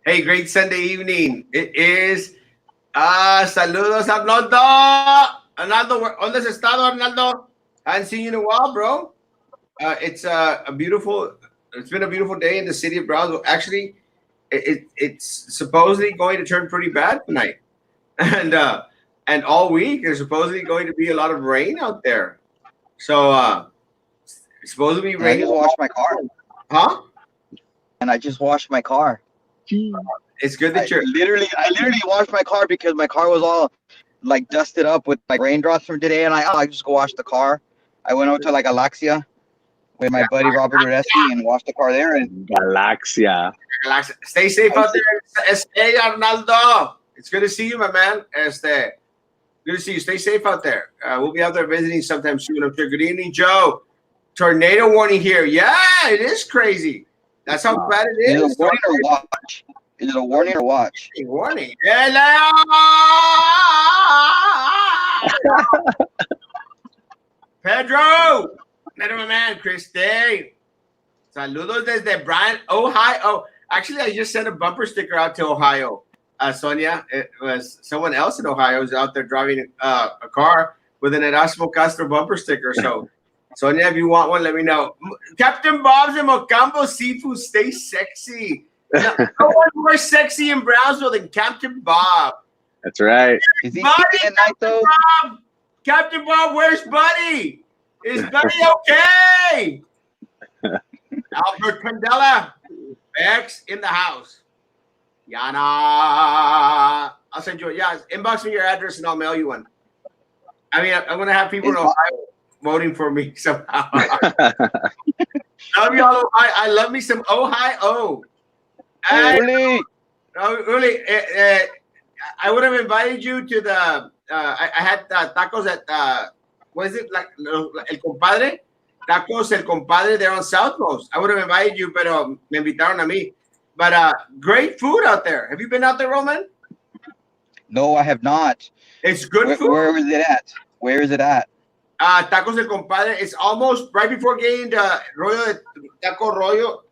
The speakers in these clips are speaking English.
Hey, great Sunday evening. It is saludos Arnaldo. Arnaldo, ¿dónde has estado, Arnaldo? I haven't seen you in a while, bro. It's a beautiful. It's been a beautiful day in the city of Brownsville. Actually, it's supposedly going to turn pretty bad tonight, and and all week there's supposedly going to be a lot of rain out there. So it's supposed to be And I raining. just washed my car. Huh? And I just washed my car. It's good I that you're. literally washed my car because my car was all like dusted up with like raindrops from today, and I just go wash the car. I went over to like Alaxia with my buddy Robert Erasmo and washed the car there. And Galaxia. Relax. Stay safe out there. Hey, Arnaldo. It's good to see you, my man. Good to see you. Stay safe out there. We'll be out there visiting sometime soon. I'm sure. Good evening, Joe. Tornado warning here. Yeah, it is crazy. That's how bad it is it a is. warning or watch? Is it a warning or watch? Warning. Hello. Pedro. Pedro, my man. Christy. Saludos desde Bryan, Ohio. Actually, I just sent a bumper sticker out to Ohio. Sonia, it was someone else in Ohio who's out there driving a car with an Erasmo Castro bumper sticker. So, Sonia, if you want one, let me know. Captain Bob's in Mocambo Seafood. Stay sexy. No one more sexy in Brownsville than Captain Bob. That's right. Is he Buddy, at night though? Bob! Captain Bob, where's Buddy? Is Buddy okay? Albert Candela, Bex in the house. Yana, I'll send you. Yeah, inbox me your address and I'll mail you one. I mean, I'm gonna have people in Ohio voting for me somehow. Love y'all. I love me some Ohio. Really? Really, I would have invited you to the. I had tacos at what is it, like El Compadre? Tacos El Compadre there on Southmost. I would have invited you, pero me invitaron a mí. But great food out there. Have you been out there, Roman? No, I have not. It's good food. Where is it at? Where is it at? Tacos El Compadre. It's almost right before getting to Taco Rollo,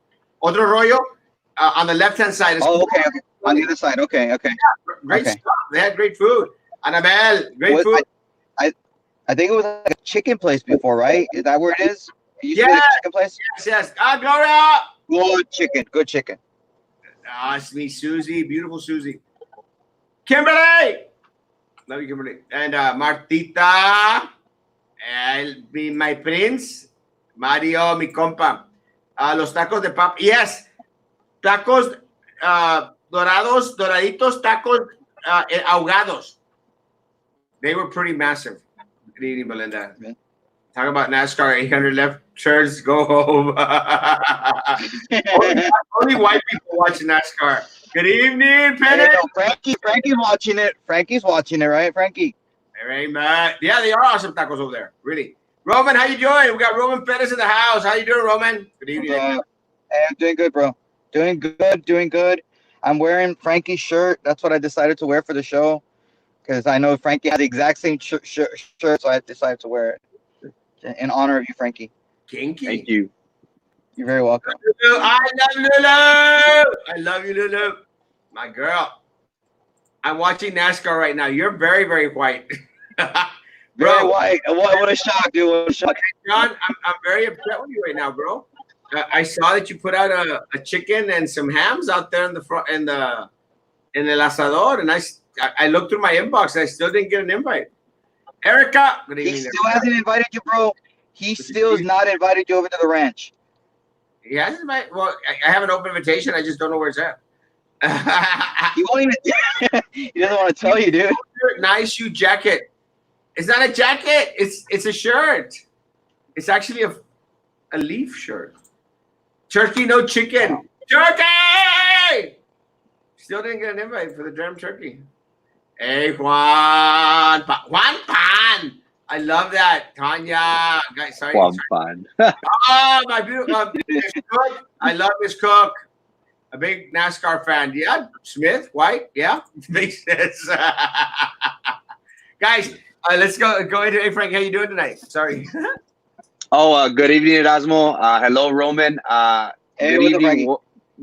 Otro Rollo, on the left-hand side. Oh, okay. On the other side. Okay. Yeah, great stuff. They had great food. Annabelle, great food. I think it was like a chicken place before, right? Is that where it is? It used to be a chicken place? Yes. Gloria. Good chicken. Good chicken. It's me, Susie. Beautiful Susie. Kimberly. Love you, Kimberly. And Martita. My prince. Mario, mi compa. Los tacos de papa. Yes. Tacos doraditos, tacos ahogados. They were pretty massive. Good evening, Belinda. Yeah. Talk about NASCAR 800 left turns, go home. only white people watch NASCAR. Good evening, Penny. Frankie's watching it. Frankie's watching it, right, Frankie? Very much. Yeah, they are awesome tacos over there. Really. Roman, how you doing? We got Roman Pettis in the house. How you doing, Roman? Good evening. Hey, I'm doing good, bro. Doing good. I'm wearing Frankie's shirt. That's what I decided to wear for the show. Because I know Frankie had the exact same shirt, so I decided to wear it in honor of you, Frankie. Kinky. Thank you. You're very welcome. I love Lulu. I love you, Lulu. My girl. I'm watching NASCAR right now. You're very, very white. Very white. What a shock, dude. What a shock. John, I'm very upset with you right now, bro. I saw that you put out a chicken and some hams out there in the front in el asador, and I looked through my inbox and I still didn't get an invite. Erica, good evening. He still hasn't invited you, bro. He still has not invited you over to the ranch. He hasn't invited. Well, I have an open invitation. I just don't know where it's at. He won't even. He doesn't want to tell you, dude. Nice shoe jacket. It's not a jacket. It's a shirt. It's actually a leaf shirt. Turkey, no chicken. Turkey. Still didn't get an invite for the damn turkey. Hey, Juan Pan. I love that. Tanya. Guys, sorry. Juan Pan. Oh, my beautiful Miss Cook. I love Miss Cook. A big NASCAR fan. Yeah. Smith, White. Yeah. Makes sense. Guys, let's go into. Hey, Frank, how you doing tonight? Sorry. Good evening, Erasmo. Hello, Roman. Hey,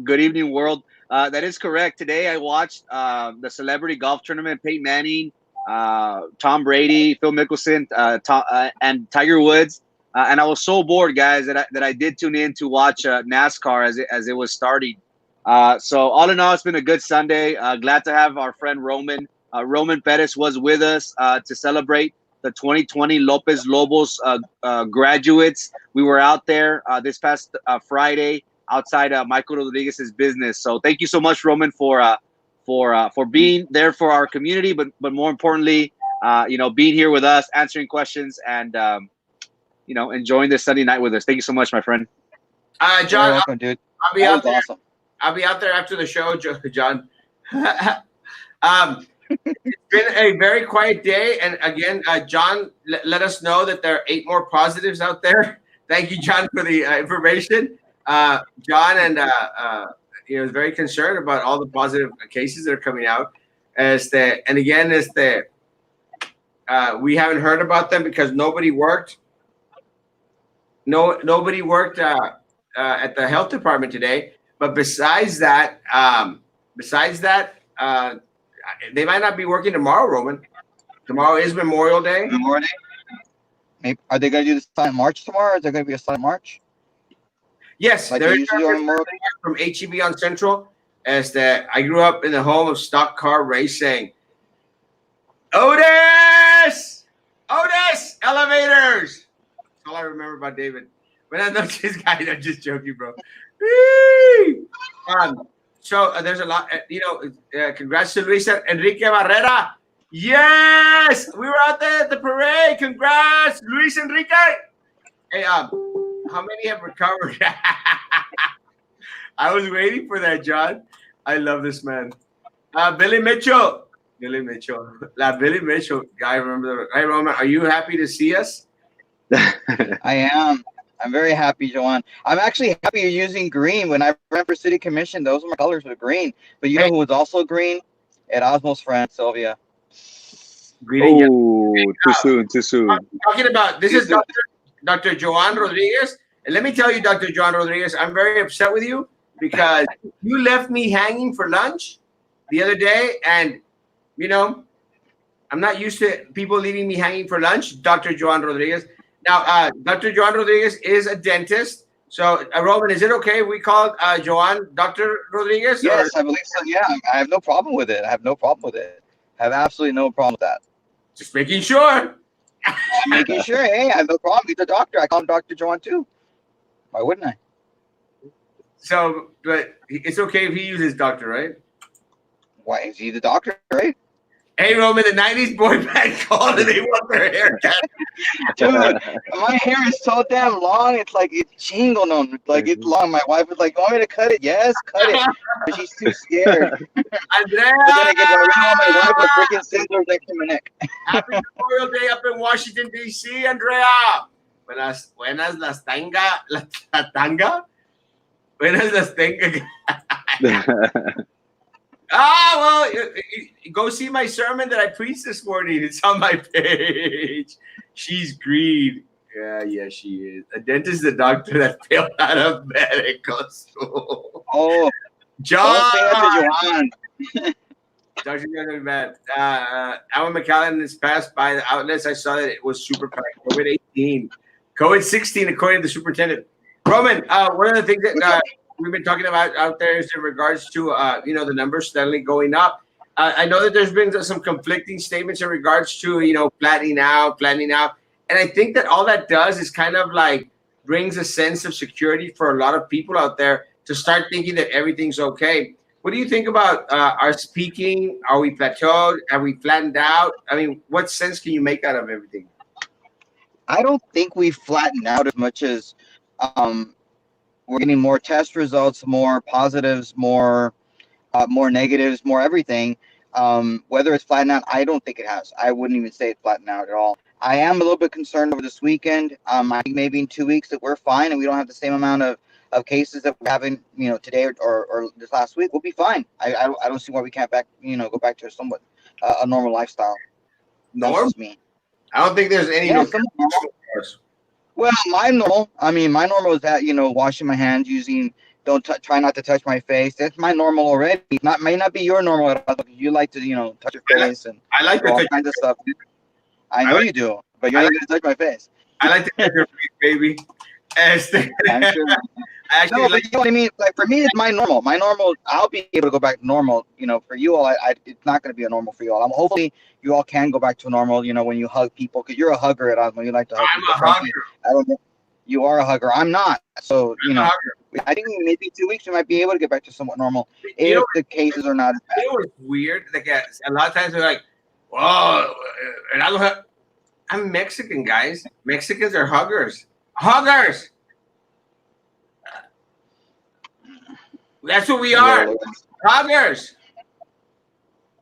good evening, world. That is correct. Today I watched the celebrity golf tournament. Peyton Manning, Tom Brady, Phil Mickelson, and Tiger Woods. And I was so bored, guys, that I did tune in to watch NASCAR as it was starting. So all in all, it's been a good Sunday. Glad to have our friend Roman. Roman Perez was with us to celebrate the 2020 Lopez Lobos graduates. We were out there this past Friday outside Michael Rodriguez's business. So thank you so much, Roman, for being there for our community, but more importantly, being here with us, answering questions, and enjoying this Sunday night with us. Thank you so much, my friend. John, You're welcome, dude. I'll be That out was there. awesome. I'll be out there after the show, John. It's been a very quiet day, and again, John let us know that there are 8 more positives out there. Thank you, John, for the information. John and is very concerned about all the positive cases that are coming out. And again, we haven't heard about them because nobody worked. Nobody worked at the health department today. But besides that, they might not be working tomorrow, Roman. Tomorrow is Memorial Day. Memorial Day. Maybe, are they going to do the silent march tomorrow? Or is there going to be a silent march? Yes, Like there they is usually do on Memorial Day? from HEB on Central. I grew up in the home of stock car racing. Otis, elevators. That's all I remember about David. When I know this guy, I'm just joking, bro. Whee! So there's a lot. Congrats to Luisa Enrique Barrera. Yes, we were out there at the parade. Congrats, Luis Enrique. Hey, how many have recovered? I was waiting for that, John. I love this man. Billy Mitchell. Billy Mitchell guy. Remember? Hey, Roman, are you happy to see us? I am. I'm very happy, Joanne. I'm actually happy you're using green. When I ran for city commission, those were my colors were green. But you know who was also green? Erasmo's friend, Sylvia. Oh, too soon. I'm talking about this is Dr. Joan Rodriguez. And let me tell you, Dr. Joan Rodriguez, I'm very upset with you because you left me hanging for lunch the other day. And, I'm not used to people leaving me hanging for lunch, Dr. Joan Rodriguez. Now, Dr. Joan Rodriguez is a dentist. So, Roman, is it okay if we call Joan Dr. Rodriguez? Yes, I believe so. Yeah, I have no problem with it. I have absolutely no problem with that. Just making sure. Making sure. Hey, I have no problem. He's a doctor. I call him Dr. Joan too. Why wouldn't I? So, but it's okay if he uses doctor, right? Why is he the doctor, right? Hey, Roman, the 90s boy band called and they want their haircut. Dude, my hair is so damn long. It's like it's chingo on. Like it's long. My wife was like, "Want me to cut it?" Yes, cut it. But she's too scared. Andrea! But then again, I really want my wife with freaking scissors next to my neck. Happy Memorial Day up in Washington, D.C., Andrea. Buenas las tanga. La tanga? Buenas las tenga. Well, go see my sermon that I preached this morning. It's on my page. She's green. Yeah, she is. A dentist is a doctor that failed out of medical school. Oh, John! Joanne. Dr. John, man. Alan McAllen has passed by the outlets. I saw that it was super packed. COVID-18. COVID-16, according to the superintendent. Roman, one of the things that we've been talking about out there is in regards to, the numbers steadily going up. I know that there's been some conflicting statements in regards to, flattening out. And I think that all that does is kind of like brings a sense of security for a lot of people out there to start thinking that everything's okay. What do you think about our speaking? Are we plateaued? Have we flattened out? I mean, what sense can you make out of everything? I don't think we flattened out as much as we're getting more test results, more positives, more negatives, more everything. Whether it's flattened out, I don't think it has. I wouldn't even say it's flattened out at all. I am a little bit concerned over this weekend. I think maybe in 2 weeks that we're fine and we don't have the same amount of cases that we're having, today or this last week. We'll be fine. I don't see why we can't go back to somewhat a normal lifestyle. Normal? That's just me. I don't think there's any. Yeah, well, my normal is that, washing my hands, using Don't try not to touch my face. That's my normal already. Not may not be your normal at all. You like to touch your I like, face and I like do to all touch. kinds of stuff. I I know like. you do, but you I ain't like. gonna touch my face. I like to touch your face, baby. I'm I sure. actually No, but like. you know what I mean. Like for me, it's my normal. My normal. I'll be able to go back to normal. For you all, it's not going to be a normal for you all. Hopefully you all can go back to normal. When you hug people, because you're a hugger at Osmo. You like to hug I'm people. a hugger. Frankie, I don't know. You are a hugger. I'm not. So I'm a hugger. I think maybe 2 weeks we might be able to get back to somewhat normal You know, if the cases are not as bad. you know what's weird? Like a lot of times they're like, "Oh," and I don't have. I'm Mexican, guys. Mexicans are huggers. Huggers. That's what we Yeah, are. Huggers.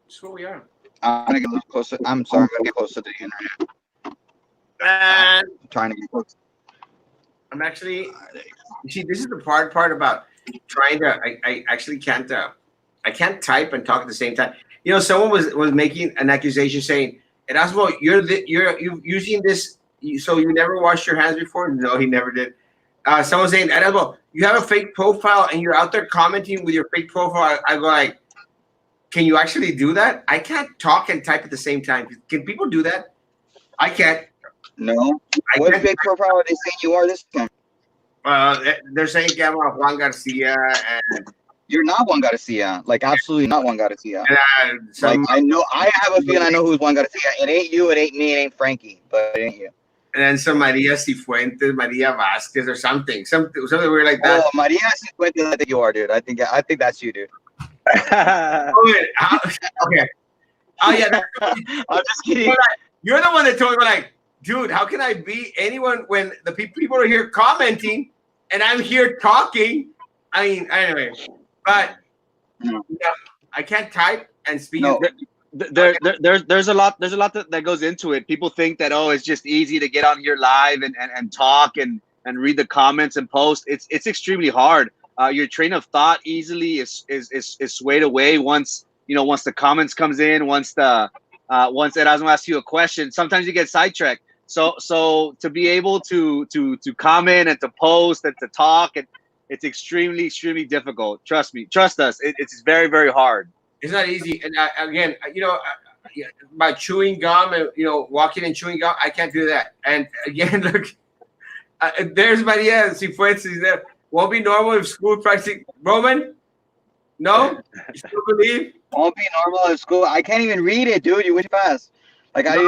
That's what we are. I'm gonna get a little closer. I'm sorry. I'm gonna get closer to the internet. And I'm trying to get closer. I'm actually. You see, this is the part about trying to. I actually can't. I can't type and talk at the same time. Someone was making an accusation saying, "Erasmo, you're using this, so you never washed your hands before." No, he never did. Someone saying, "Erasmo, you have a fake profile and you're out there commenting with your fake profile." I go like, "Can you actually do that? I can't talk and type at the same time. Can people do that? I can't. No. I What can't." fake profile are they saying you are this time? They're saying que I'm Juan Garcia and You're not Juan Garcia. Like absolutely not Juan Garcia. Like some I know, I have a feeling I know who's Juan Garcia. It ain't you. It ain't me. It ain't Frankie. But it ain't you. and then some Maria Cifuentes, Maria Vasquez, or something weird like that. Oh, Maria Cifuentes, I think you are, dude. I think that's you, dude. Oh, wait, okay. Oh yeah, I'm just kidding. you're the one that told me like, dude, how can I be anyone when the people are here commenting and I'm here talking? I mean, anyway, but I can't type and speak. No. There's a lot that goes into it. People think that it's just easy to get on here live and talk and read the comments and post. It's extremely hard. Your train of thought easily is swayed away once the comments comes in, once Erasmo asks you a question. Sometimes you get sidetracked. So to be able to comment and to post and to talk, it's extremely difficult. Trust me, trust us. It's very, very hard. It's not easy. And again, by chewing gum and walking and chewing gum, I can't do that. And again, look, there's Maria Cifuentes there. Won't be normal if school practicing Roman. No, you still believe? Won't be normal at school. I can't even read it, dude. You wish fast. Like I'm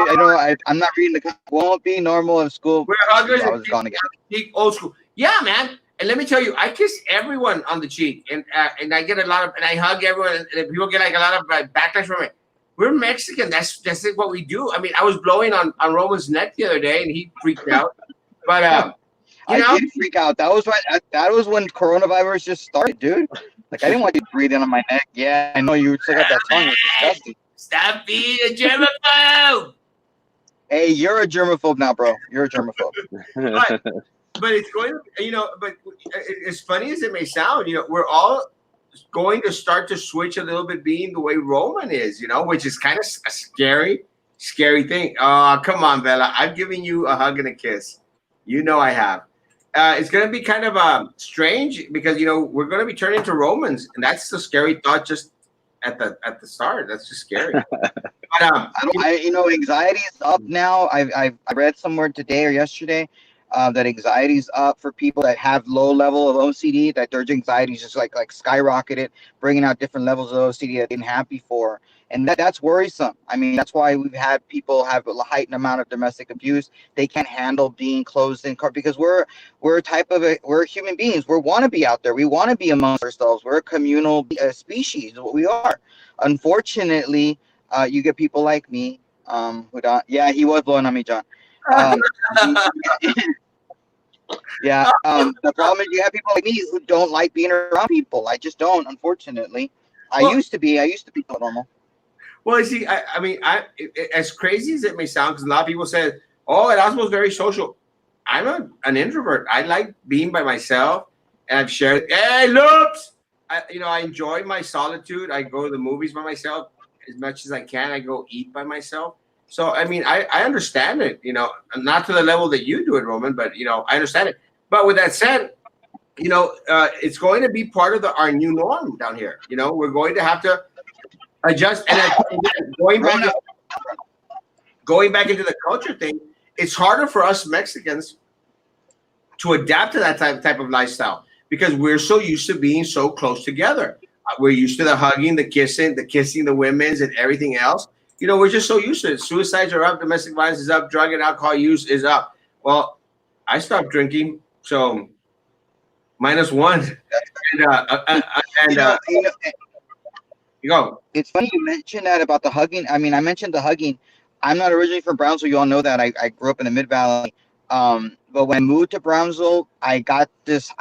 not reading the. Won't be normal in school. We're huggers I and was gone again. cheek, old school. Yeah, man. And let me tell you, I kiss everyone on the cheek, and I get a lot of, and I hug everyone, and people get like a lot of backlash from it. We're Mexican. That's what we do. I mean, I was blowing on Roman's neck the other day, and he freaked out. But I did freak out. That was right. That was when coronavirus just started, dude. Like I didn't want you breathing on my neck. Yeah, I know you still got that tongue. It's disgusting. Stop being a germaphobe. Hey, you're a germaphobe now, bro. You're a germaphobe. But it's going to, but as funny as it may sound, we're all going to start to switch a little bit being the way Roman is, which is kind of a scary thing. Oh, come on, Bella. I've given you a hug and a kiss. I have. It's going to be kind of strange because, we're going to be turning into Romans. And that's the scary thought just at the start. That's just scary. But, anxiety is up now. I read somewhere today or yesterday that anxiety is up for people that have low level of OCD. That their anxiety is just like skyrocketed, bringing out different levels of OCD that they didn't have before, and that's worrisome. I mean, that's why we've had people have a heightened amount of domestic abuse. They can't handle being closed in car because we're human beings. We want to be out there. We want to be amongst ourselves. We're a communal species. What we are. Unfortunately, you get people like me who don't. Yeah, he was blowing on me, John. Yeah. The problem is you have people like me who don't like being around people. I just don't, unfortunately. I used to be normal. Well, you see, I mean, as crazy as it may sound, because a lot of people say, "Oh, Erasmo's very social." I'm an introvert. I like being by myself, and I've shared. Hey, loops! I enjoy my solitude. I go to the movies by myself as much as I can. I go eat by myself. So, I mean, I understand it. Not to the level that you do it, Roman, but I understand it. But with that said, it's going to be part of our new norm down here. We're going to have to adjust. And again, going back into the culture thing, it's harder for us Mexicans to adapt to that type of lifestyle because we're so used to being so close together. We're used to the hugging, the kissing, the women's, and everything else. We're just so used to it. Suicides are up, domestic violence is up, drug and alcohol use is up. Well, I stopped drinking, so -1. You go. It's funny you mentioned that about the hugging. I mean, I mentioned the hugging. I'm not originally from Brownsville. You all know that. I grew up in the Mid Valley. But when I moved to Brownsville, I got this.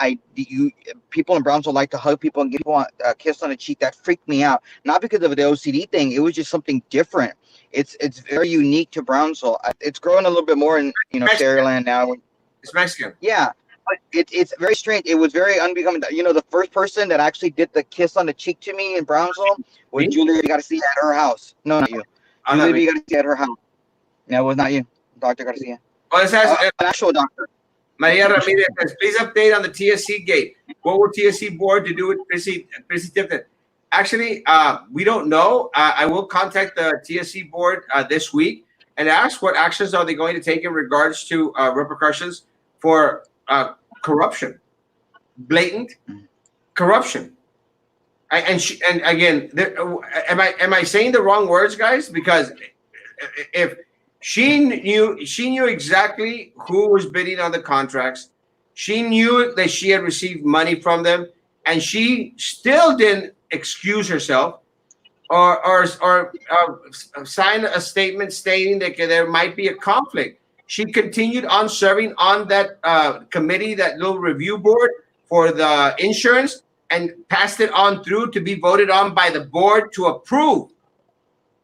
People in Brownsville like to hug people and give people a kiss on the cheek. That freaked me out. Not because of the OCD thing. It was just something different. It's very unique to Brownsville. It's growing a little bit more in Sharyland now. It's Mexican. Yeah. But it's very strange. It was very unbecoming. The first person that actually did the kiss on the cheek to me in Brownsville was Julia Garcia at her house. No, not you. Julia Garcia at her house. No, it was not you. Dr. Garcia. Well, this has an actual doctor. Maria Ramirez says, please update on the TSC gate. What will TSC board to do with Prissy Tipton? Actually, we don't know. I will contact the TSC board this week and ask what actions are they going to take in regards to repercussions for corruption, blatant corruption. And again, am I saying the wrong words, guys? Because if she knew exactly who was bidding on the contracts, she knew that she had received money from them, and she still didn't excuse herself or sign a statement stating that there might be a conflict. She continued on serving on that committee, that little review board for the insurance, and passed it on through to be voted on by the board to approve.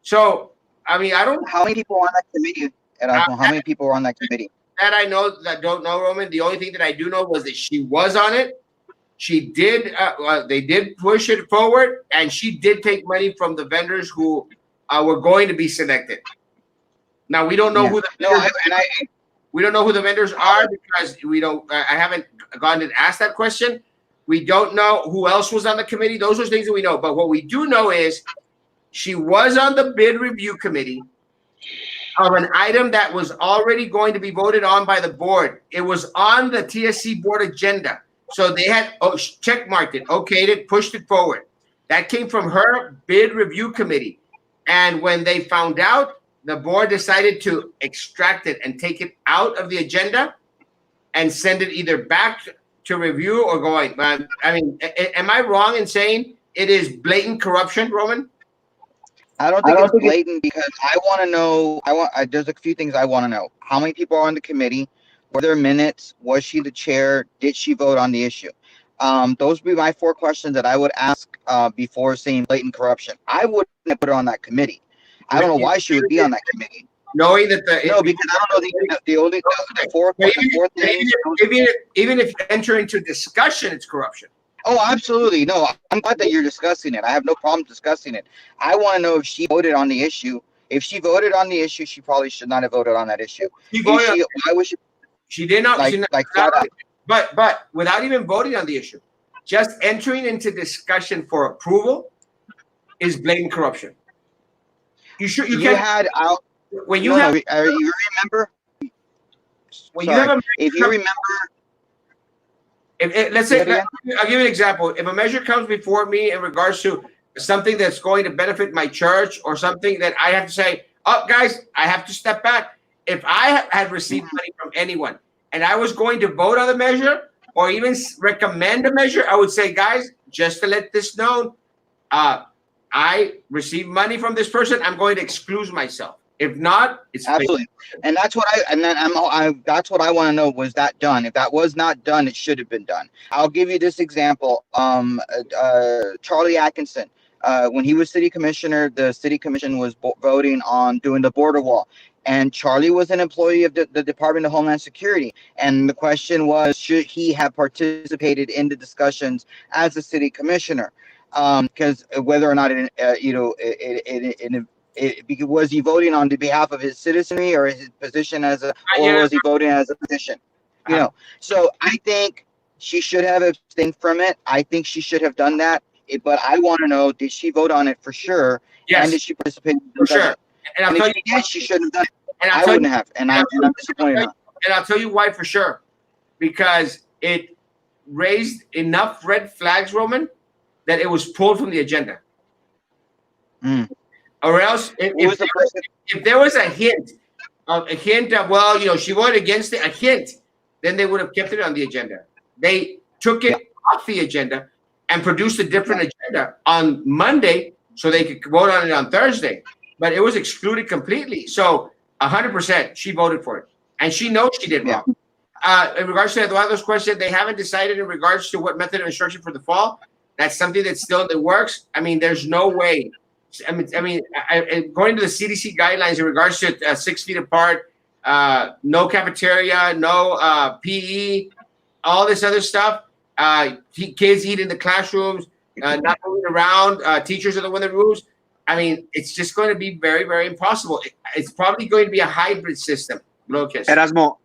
So, I mean, I don't. How many people were on that committee? Erasmo, how many people were on that committee? That I know, that don't know, Roman. The only thing that I do know was that she was on it. She did. They did push it forward, and she did take money from the vendors who were going to be selected. Now we don't know who the we don't know who the vendors are because we don't. I haven't gone and asked that question. We don't know who else was on the committee. Those are things that we know. But what we do know is she was on the bid review committee of an item that was already going to be voted on by the board. It was on the TSC board agenda. So they had check marked it, okayed it, pushed it forward. That came from her bid review committee. And when they found out, the board decided to extract it and take it out of the agenda and send it either back to review or going. I mean, am I wrong in saying it is blatant corruption, Roman? I don't think it's blatant because I want to know. There's a few things I want to know. How many people are on the committee? Were there minutes? Was she the chair? Did she vote on the issue? Those would be my 4 questions that I would ask before saying blatant corruption. I wouldn't have put her on that committee. I don't know why she would be on that committee. Knowing that because I don't know the four things. Even if you enter into discussion, it's corruption. Oh, absolutely. No, I'm glad that you're discussing it. I have no problem discussing it. I want to know if she voted on the issue. If she voted on the issue, she probably should not have voted on that issue. Why was she? She did not. But without even voting on the issue, just entering into discussion for approval is blatant corruption. You remember when you have let's say I'll give you an example. If a measure comes before me in regards to something that's going to benefit my church or something that I have to say, oh guys, I have to step back. If I had received money from anyone and I was going to vote on the measure or even recommend a measure, I would say, guys, just to let this known, I received money from this person. I'm going to excuse myself. If not, it's absolutely. And that's what that's what I want to know. Was that done? If that was not done, it should have been done. I'll give you this example. Charlie Atkinson, when he was city commissioner, the city commission was voting on doing the border wall. And Charlie was an employee of the Department of Homeland Security. And the question was, should he have participated in the discussions as a city commissioner? Because whether or not was he voting on the behalf of his citizenry or his position was he voting as a position? So I think She should have abstained from it. I think she should have done that. But I want to know: did she vote on it for sure? And Yes, did she participate in the for sure. discussion? And I'll And if tell you she why. did, she shouldn't have done it. And I'll I tell you. wouldn't have, and And I'm disappointed in her. I'll tell you why for sure. Because it raised enough red flags, Roman, that it was pulled from the agenda. Mm. Or else, Who was the person? if there was a hint of, well, she voted against it, a hint, then they would have kept it on the agenda. They took Yeah, it off the agenda and produced a different agenda on Monday so they could vote on it on Thursday. But it was excluded completely. So 100% she voted for it. And she knows she did yeah. wrong. In regards to Eduardo's question, they haven't decided in regards to what method of instruction for the fall. That's something that's still in the works. I mean, there's no way. According to the CDC guidelines in regards to 6 feet apart, no cafeteria, no PE, all this other stuff. Kids eat in the classrooms, not moving around. Teachers are the one that rules. I mean, it's just going to be very, very impossible. It's probably going to be a hybrid system. Lucas. Erasmo,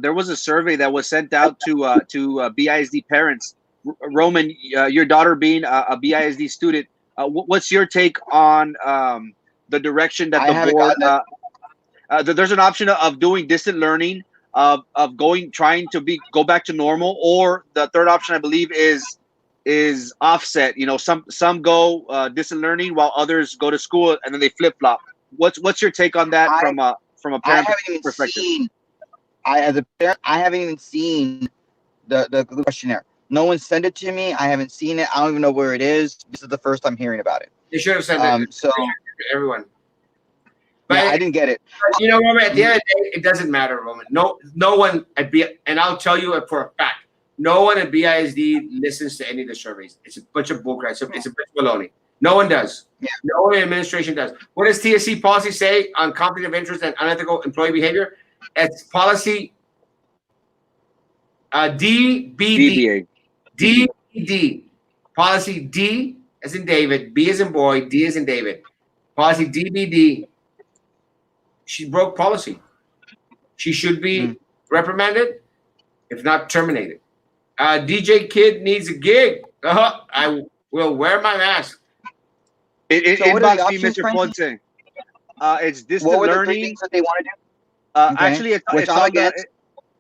there was a survey that was sent out to BISD parents. Roman, your daughter being a BISD student, what's your take on the direction that I the haven't board? gotten it. There's an option of doing distant learning, of trying to go back to normal, or the third option I believe is offset. Some go distant learning while others go to school, and then they flip flop. What's your take on that from a I parent haven't even perspective? seen. As a parent, I haven't even seen the questionnaire. No one sent it to me. I haven't seen it. I don't even know where it is. This is the first I'm hearing about it. They should have sent it So to everyone. yeah, But I didn't get it. Roman, at the end of the day, it doesn't matter, Roman. No one at and I'll tell you it for a fact. No one at BISD listens to any of the surveys. It's a bunch of bullcrap. It's a bunch of baloney. No one does. Yeah. No one in administration does. What does TSC policy say on conflict of interest and unethical employee behavior? It's policy DBD. DBD. Policy D as in David, B as in boy, D as in David. Policy DBD. She broke policy. She should be reprimanded, if not terminated. DJ Kid needs a gig. I will wear my mask. So what are the Inbox me, options, Mr. Frankie? Ponce. It's What distant were the three learning. things that they want to do? Actually, Which it's I'm on against.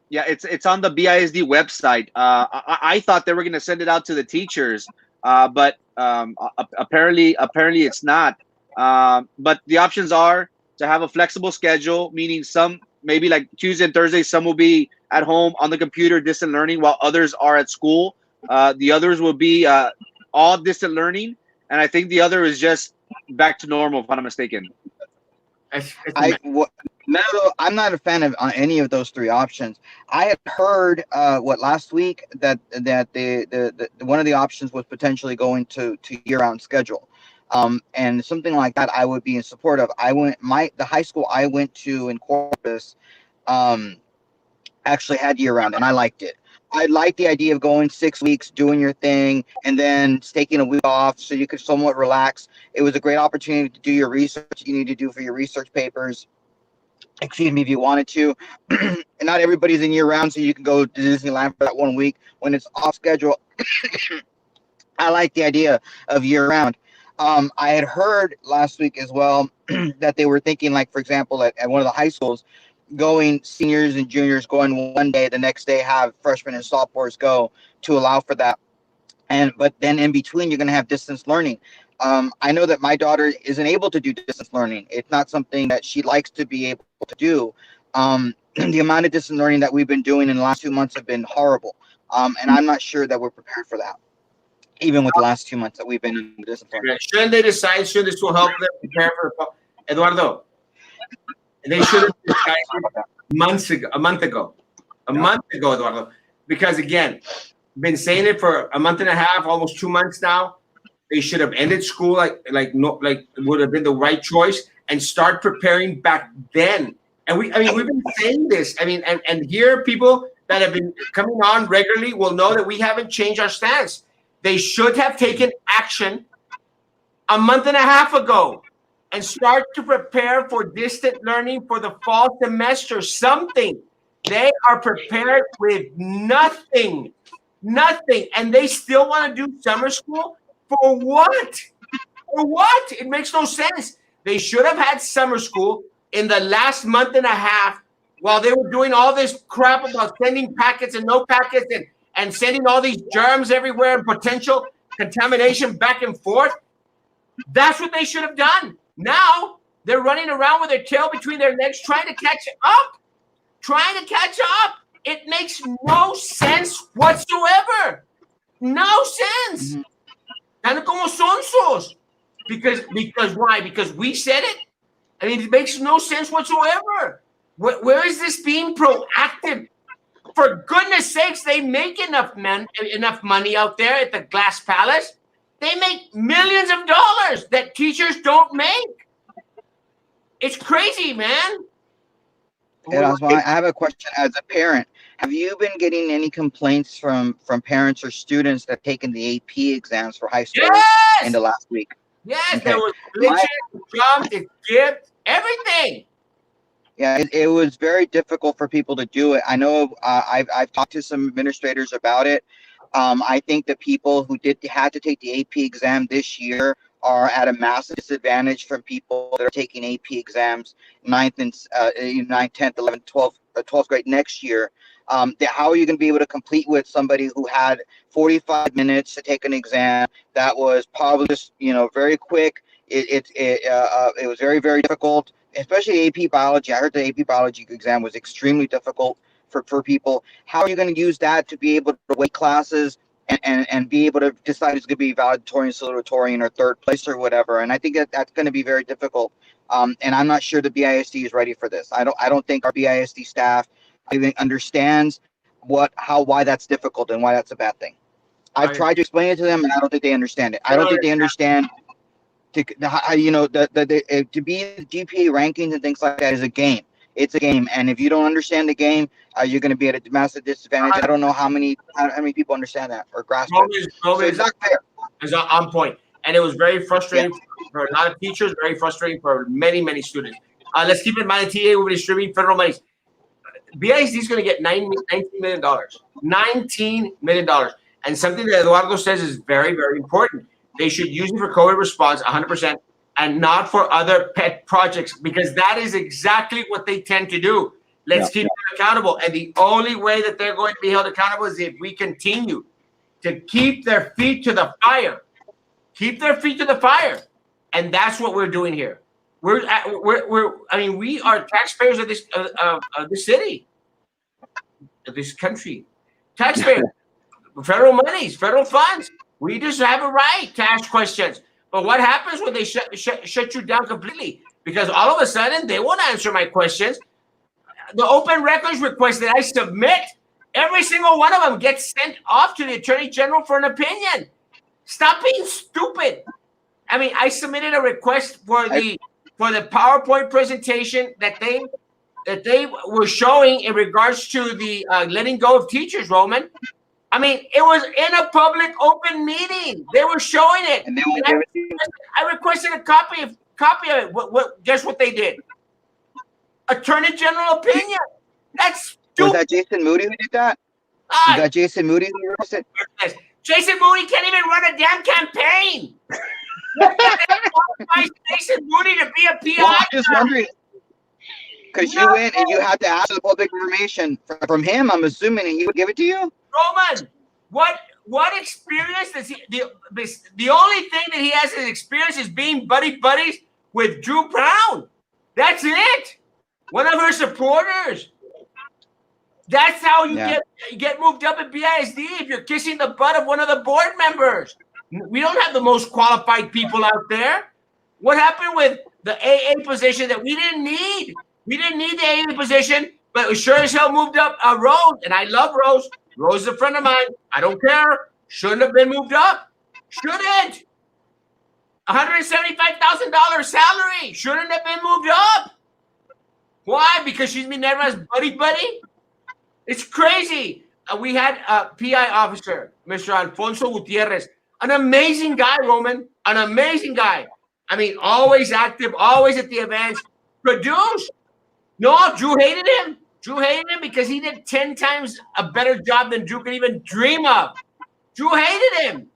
it's on the BISD website. I thought they were going to send it out to the teachers, but apparently it's not. But the options are to have a flexible schedule, meaning some maybe like Tuesday and Thursday, some will be at home on the computer, distant learning, while others are at school. The others will be all distant learning, and I think the other is just back to normal, if I'm not mistaken. I'm not a fan of any of those three options. I had heard last week that the one of the options was potentially going to year-round schedule, and something like that I would be in support of. The high school I went to in Corpus actually had year-round, and I liked it. I liked the idea of going 6 weeks, doing your thing, and then taking a week off so you could somewhat relax. It was a great opportunity to do your research you need to do for your research papers. Excuse me, if you wanted to. And not everybody's in year round, so you can go to Disneyland for that 1 week when it's off schedule. I like the idea of year round. I had heard last week as well that they were thinking, like, for example, at one of the high schools, going seniors and juniors going one day, the next day have freshmen and sophomores go to allow for that. But then in between, you're going to have distance learning. I know that my daughter isn't able to do distance learning. It's not something that she likes to be able to do. The amount of distance learning that we've been doing in the last 2 months have been horrible. And I'm not sure that we're prepared for that, even with the last 2 months that we've been in distance learning. Shouldn't they decide soon this will help them prepare for Eduardo? They should have decided a month ago, Eduardo. Because again, been saying it for a month and a half, almost 2 months now. They should have ended school like would have been the right choice and start preparing back then. And we've been saying this. And here people that have been coming on regularly will know that we haven't changed our stance. They should have taken action a month and a half ago and start to prepare for distant learning for the fall semester. Something. They are prepared with nothing, nothing, and they still want to do summer school for what? For what? It makes no sense. They should have had summer school in the last month and a half while they were doing all this crap about sending packets and no packets and sending all these germs everywhere and potential contamination back and forth. That's what they should have done. Now they're running around with their tail between their legs trying to catch up. Trying to catch up. It makes no sense whatsoever. No sense. Mhm. Kind of como sonsos. Because why? Because we said it? I mean, it makes no sense whatsoever. Where is this being proactive? For goodness sakes, they make enough money out there at the Glass Palace. They make millions of dollars that teachers don't make. It's crazy, man. Erasmo, I have a question as a parent. Have you been getting any complaints from parents or students that have taken the AP exams for high school in Yes! the last week? Yes, Okay. there was glitches, it jumped, it skipped, everything. Yeah, it was very difficult for people to do it. I know I've talked to some administrators about it. I think the people who had to take the AP exam this year are at a massive disadvantage from people that are taking AP exams ninth, 10th, 11th, 12th, 12th grade next year. How are you going to be able to compete with somebody who had 45 minutes to take an exam that was probably just very quick? It was very, very difficult, especially AP biology. I heard the AP biology exam was extremely difficult for people. How are you going to use that to be able to weight classes and be able to decide who's going to be valedictorian, salutatorian, or third place or whatever? And I think that's going to be very difficult. And I'm not sure the BISD is ready for this. I don't think our BISD staff even understands why that's difficult and why that's a bad thing. I've tried to explain it to them, and I don't think they understand it. I don't think they understand to be the GPA rankings and things like that is a game. It's a game, and if you don't understand the game, you're going to be at a massive disadvantage. I don't know how many people understand that or grasp it. So it's not fair. Is on point, and it was very frustrating for a lot of teachers. Very frustrating for many students. Let's keep in mind, TA will be distributing federal money. BISD is going to get $19 million. $19 million. And something that Eduardo says is very, very important. They should use it for COVID response 100% and not for other pet projects, because that is exactly what they tend to do. Let's keep them accountable. And the only way that they're going to be held accountable is if we continue to keep their feet to the fire. Keep their feet to the fire. And that's what we're doing here. We are taxpayers of this city, of this country. Taxpayers, federal monies, federal funds. We just have a right to ask questions. But what happens when they shut you down completely? Because all of a sudden they won't answer my questions. The open records request that I submit, every single one of them gets sent off to the Attorney General for an opinion. Stop being stupid. I mean, I submitted a request for the PowerPoint presentation that they were showing in regards to the letting go of teachers, Roman. I mean, it was in a public open meeting. They were showing it. And they won't give it to you? I requested a copy of it. Guess what they did? Attorney General opinion. That's stupid. Was that Jason Moody who did that? Was that Jason Moody who requested? Jason Moody can't even run a damn campaign. Jason Moody to be a PI. Well, I'm just wondering, because you went and you had to ask for the public information from him. I'm assuming he would give it to you. Roman, what experience does he? The only thing that he has as experience is being buddies with Drew Brown. That's it. One of her supporters. That's how you get moved up at BISD if you're kissing the butt of one of the board members. We don't have the most qualified people out there. What happened with the AA position that we didn't need? We didn't need the AA position, but it sure as hell moved up Rose. And I love Rose. Rose is a friend of mine. I don't care. Shouldn't have been moved up. Shouldn't. $175,000 salary. Shouldn't have been moved up. Why? Because she's Minerva's buddy? It's crazy. We had a PI officer, Mr. Alfonso Gutierrez, an amazing guy, Roman, an amazing guy. I mean, always active, always at the events, produced. No, Drew hated him. Drew hated him because he did 10 times a better job than Drew could even dream of. Drew hated him.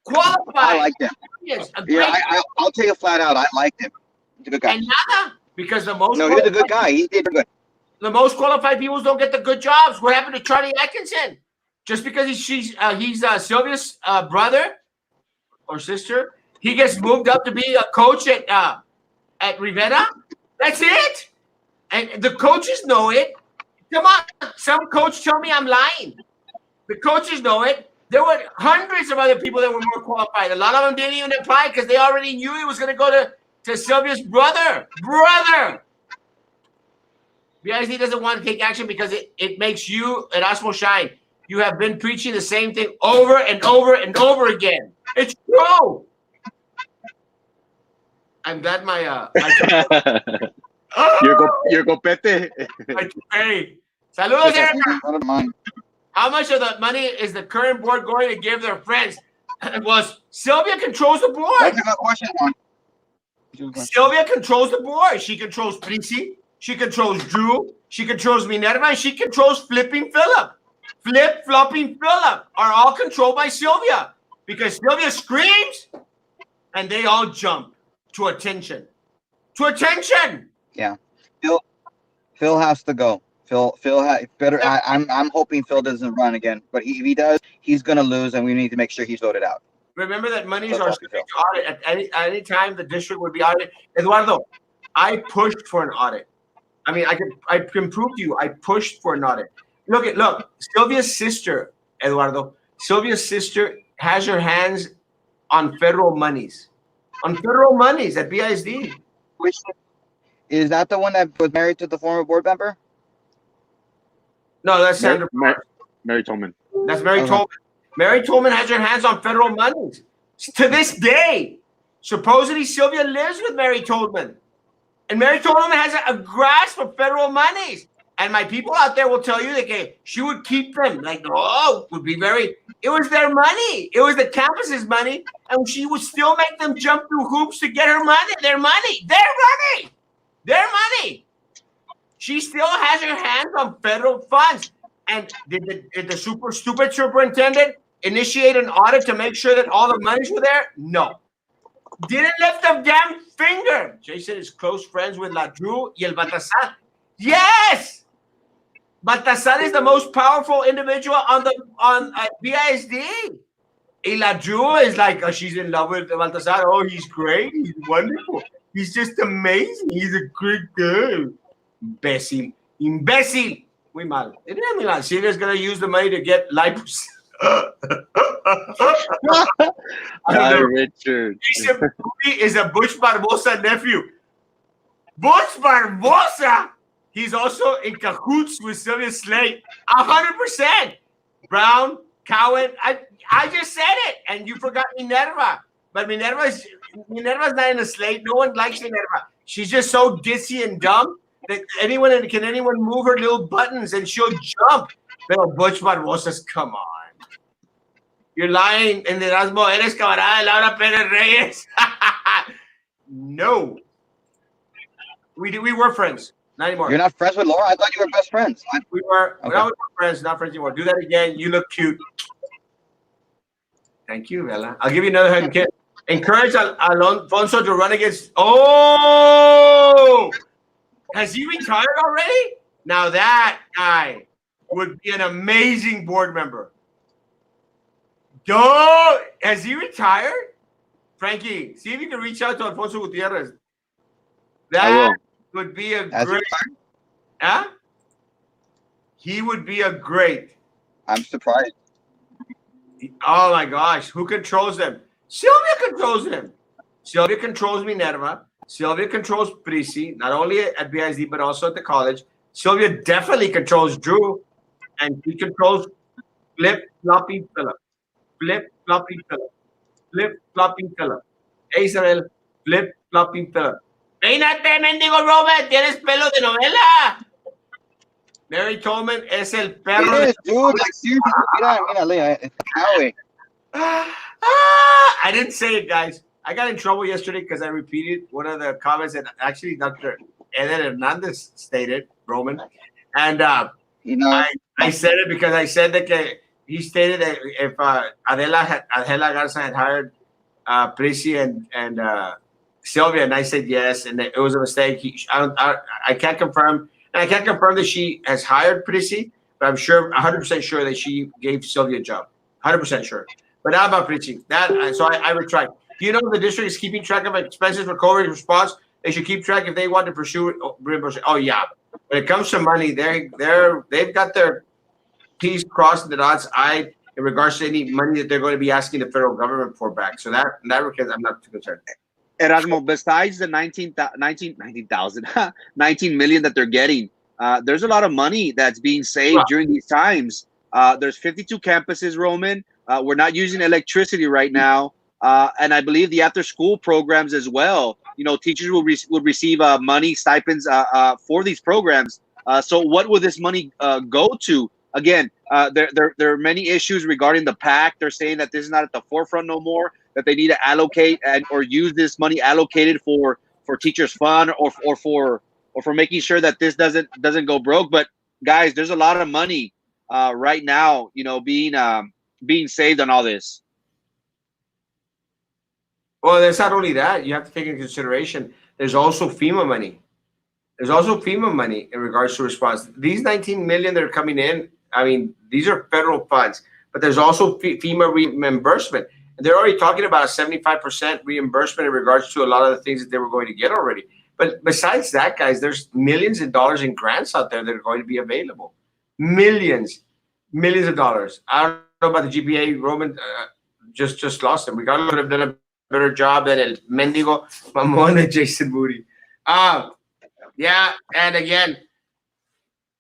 I Qualified. liked him. Yes, a Yeah, great. I'll tell you flat out. I liked him. He's a good guy. And nada, because No, he was a good guy. He did good. the most qualified people don't get the good jobs. What happened to Charlie Atkinson? Just because he's Sylvia's brother or sister, he gets moved up to be a coach at Rivera. That's it. And the coaches know it. Come on, some coach tell me I'm lying. The coaches know it. There were hundreds of other people that were more qualified. A lot of them didn't even apply because they already knew he was going to go to Sylvia's brother. BISD doesn't want to take action because it makes you, Erasmo, shine. You have been preaching the same thing over and over and over again. It's true. I'm glad my Your copete. Hey, saludos, Erica. None of mine. How much of the money is the current board going to give their friends? Was Sylvia controls the board. That's a good question, Juan. Sylvia controls the board. She controls Prissy. She controls Drew. She controls Minerva. And she controls Flipping Phillip. Flip-flopping Phillip are all controlled by Sylvia. Because Sylvia screams and they all jump to attention. To attention. Yeah. Phil has to go. Phil better. I'm hoping Phil doesn't run again. But if he does, he's gonna lose, and we need to make sure he's voted out. Remember that monies are subject to audit at any time. The district would be audited. Eduardo, I pushed for an audit. I mean, I can prove to you I pushed for an audit. Look, Sylvia's sister, Eduardo. Sylvia's sister has her hands on federal monies. On federal monies at BISD. Which is that the one that was married to the former board member? No, that's Sandra. Mary Tolman. That's Mary Tolman. Mary Tolman has her hands on federal monies. To this day, supposedly Sylvia lives with Mary Tolman. And Mary Tolman has a grasp of federal monies. And my people out there will tell you that she would keep them. Like, would be very, it was their money. It was the campus's money. And she would still make them jump through hoops to get her money. Their money. She still has her hands on federal funds. And did the super stupid superintendent initiate an audit to make sure that all the monies were there? No. Didn't lift a damn finger. Jason is close friends with La Drew y el Baltasar. Yes! Baltasar is the most powerful individual on BISD. Y La Drew is like, she's in love with Baltasar. Oh, he's great. He's wonderful. He's just amazing. He's a great guy. Imbécil. Muy mal. It didn't mean like Sylvia's going to use the money to get lipos. Hi, Richard. Jason is a Butch Barbosa nephew. Butch Barbosa. He's also in cahoots with Sylvia Slate. 100%. Brown, Cowan. I just said it, and you forgot Minerva. But Minerva's not in the Slate. No one likes Minerva. She's just so ditzy and dumb that anyone move her little buttons and she'll jump. Pero Butch Barbosa's, come on. You're lying. And Erasmo, eres camarada de Laura Pérez Reyes. No. We were friends. Not anymore. You're not friends with Laura? I thought you were best friends. We were friends, not friends anymore. Do that again. You look cute. Thank you, Bella. I'll give you another hug and kiss. Encourage Alfonso to run against. Oh! Has he retired already? Now that guy would be an amazing board member. Has he retired? Frankie, see if you can reach out to Alfonso Gutierrez. That would be a great. Huh? He would be a great. I'm surprised. Oh my gosh, who controls them? Sylvia controls them. Sylvia controls Minerva. Sylvia controls Prissy, not only at BISD, but also at the college. Sylvia definitely controls Drew, and he controls Flip-Floppy Phillip. Flip-Floppy Phillip. Flip-Floppy Phillip. Hey, Isabel, Flip-Floppy Phillip. Peínate, mendigo Robert, tienes pelo de novela. Mary Tolman es el perro. It is, dude. Like, seriously, mira, it's Howie. I didn't say it, guys. I got in trouble yesterday because I repeated one of the comments that actually Dr. Eder Hernandez stated, Roman. And You know, I said it because I said that he stated that if Adela Garza had hired Prissy and Sylvia, and I said yes, and it was a mistake. I can't confirm, and I can't confirm that she has hired Prissy, but I'm sure, 100% sure that she gave Sylvia a job, 100% sure. But not about Prissy. So I retract. Do you know the district is keeping track of expenses for COVID response? They should keep track if they want to pursue reimbursement. Oh yeah, when it comes to money, they've got their T's crossed and the dots I in regards to any money that they're going to be asking the federal government for back. So that in that regard, I'm not too concerned. Erasmo, besides the 19 million that they're getting, there's a lot of money that's being saved during these times. There's 52 campuses, Roman. We're not using electricity right now. And I believe the after school programs as well. You know, teachers will receive money stipends for these programs. So what will this money go to? Again, there are many issues regarding the PAC. They're saying that this is not at the forefront no more, that they need to allocate or use this money allocated for teachers' fund or for making sure that this doesn't go broke. But guys, there's a lot of money right now, you know, being saved on all this. Well, there's not only that. You have to take into consideration. There's also FEMA money. There's also FEMA money in regards to response. These 19 million that are coming in, I mean, these are federal funds, but there's also FEMA reimbursement. And they're already talking about a 75% reimbursement in regards to a lot of the things that they were going to get already. But besides that, guys, there's millions of dollars in grants out there that are going to be available. Millions of dollars. I don't know about the GPA. Roman just lost them. We got to have done a better job than El Mendigo Mamon and Jason Moody. Yeah, and again,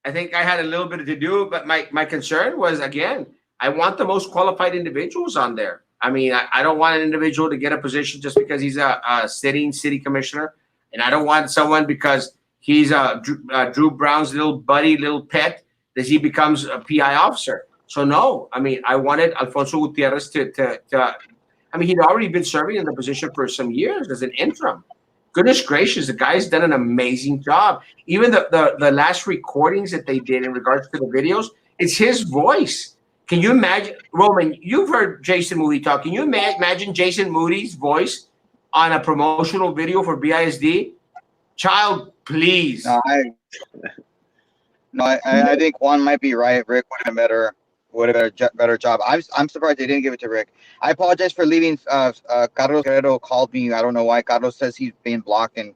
I think I had a little bit to do, but my concern was, again, I want the most qualified individuals on there. I mean, I don't want an individual to get a position just because he's a sitting city commissioner, and I don't want someone because he's Drew Brown's little buddy, little pet, that he becomes a PI officer. So no, I mean, I wanted Alfonso Gutierrez to I mean, he'd already been serving in the position for some years as an interim. Goodness gracious, the guy's done an amazing job. Even the last recordings that they did in regards to the videos, it's his voice. Can you imagine, Roman, you've heard Jason Moody talk. Can you imagine Jason Moody's voice on a promotional video for BISD? Child, please. I think Juan might be right. Rick would have a better job. I'm surprised they didn't give it to Rick. I apologize for leaving. Carlos Guerrero called me. I don't know why. Carlos says he's being blocked and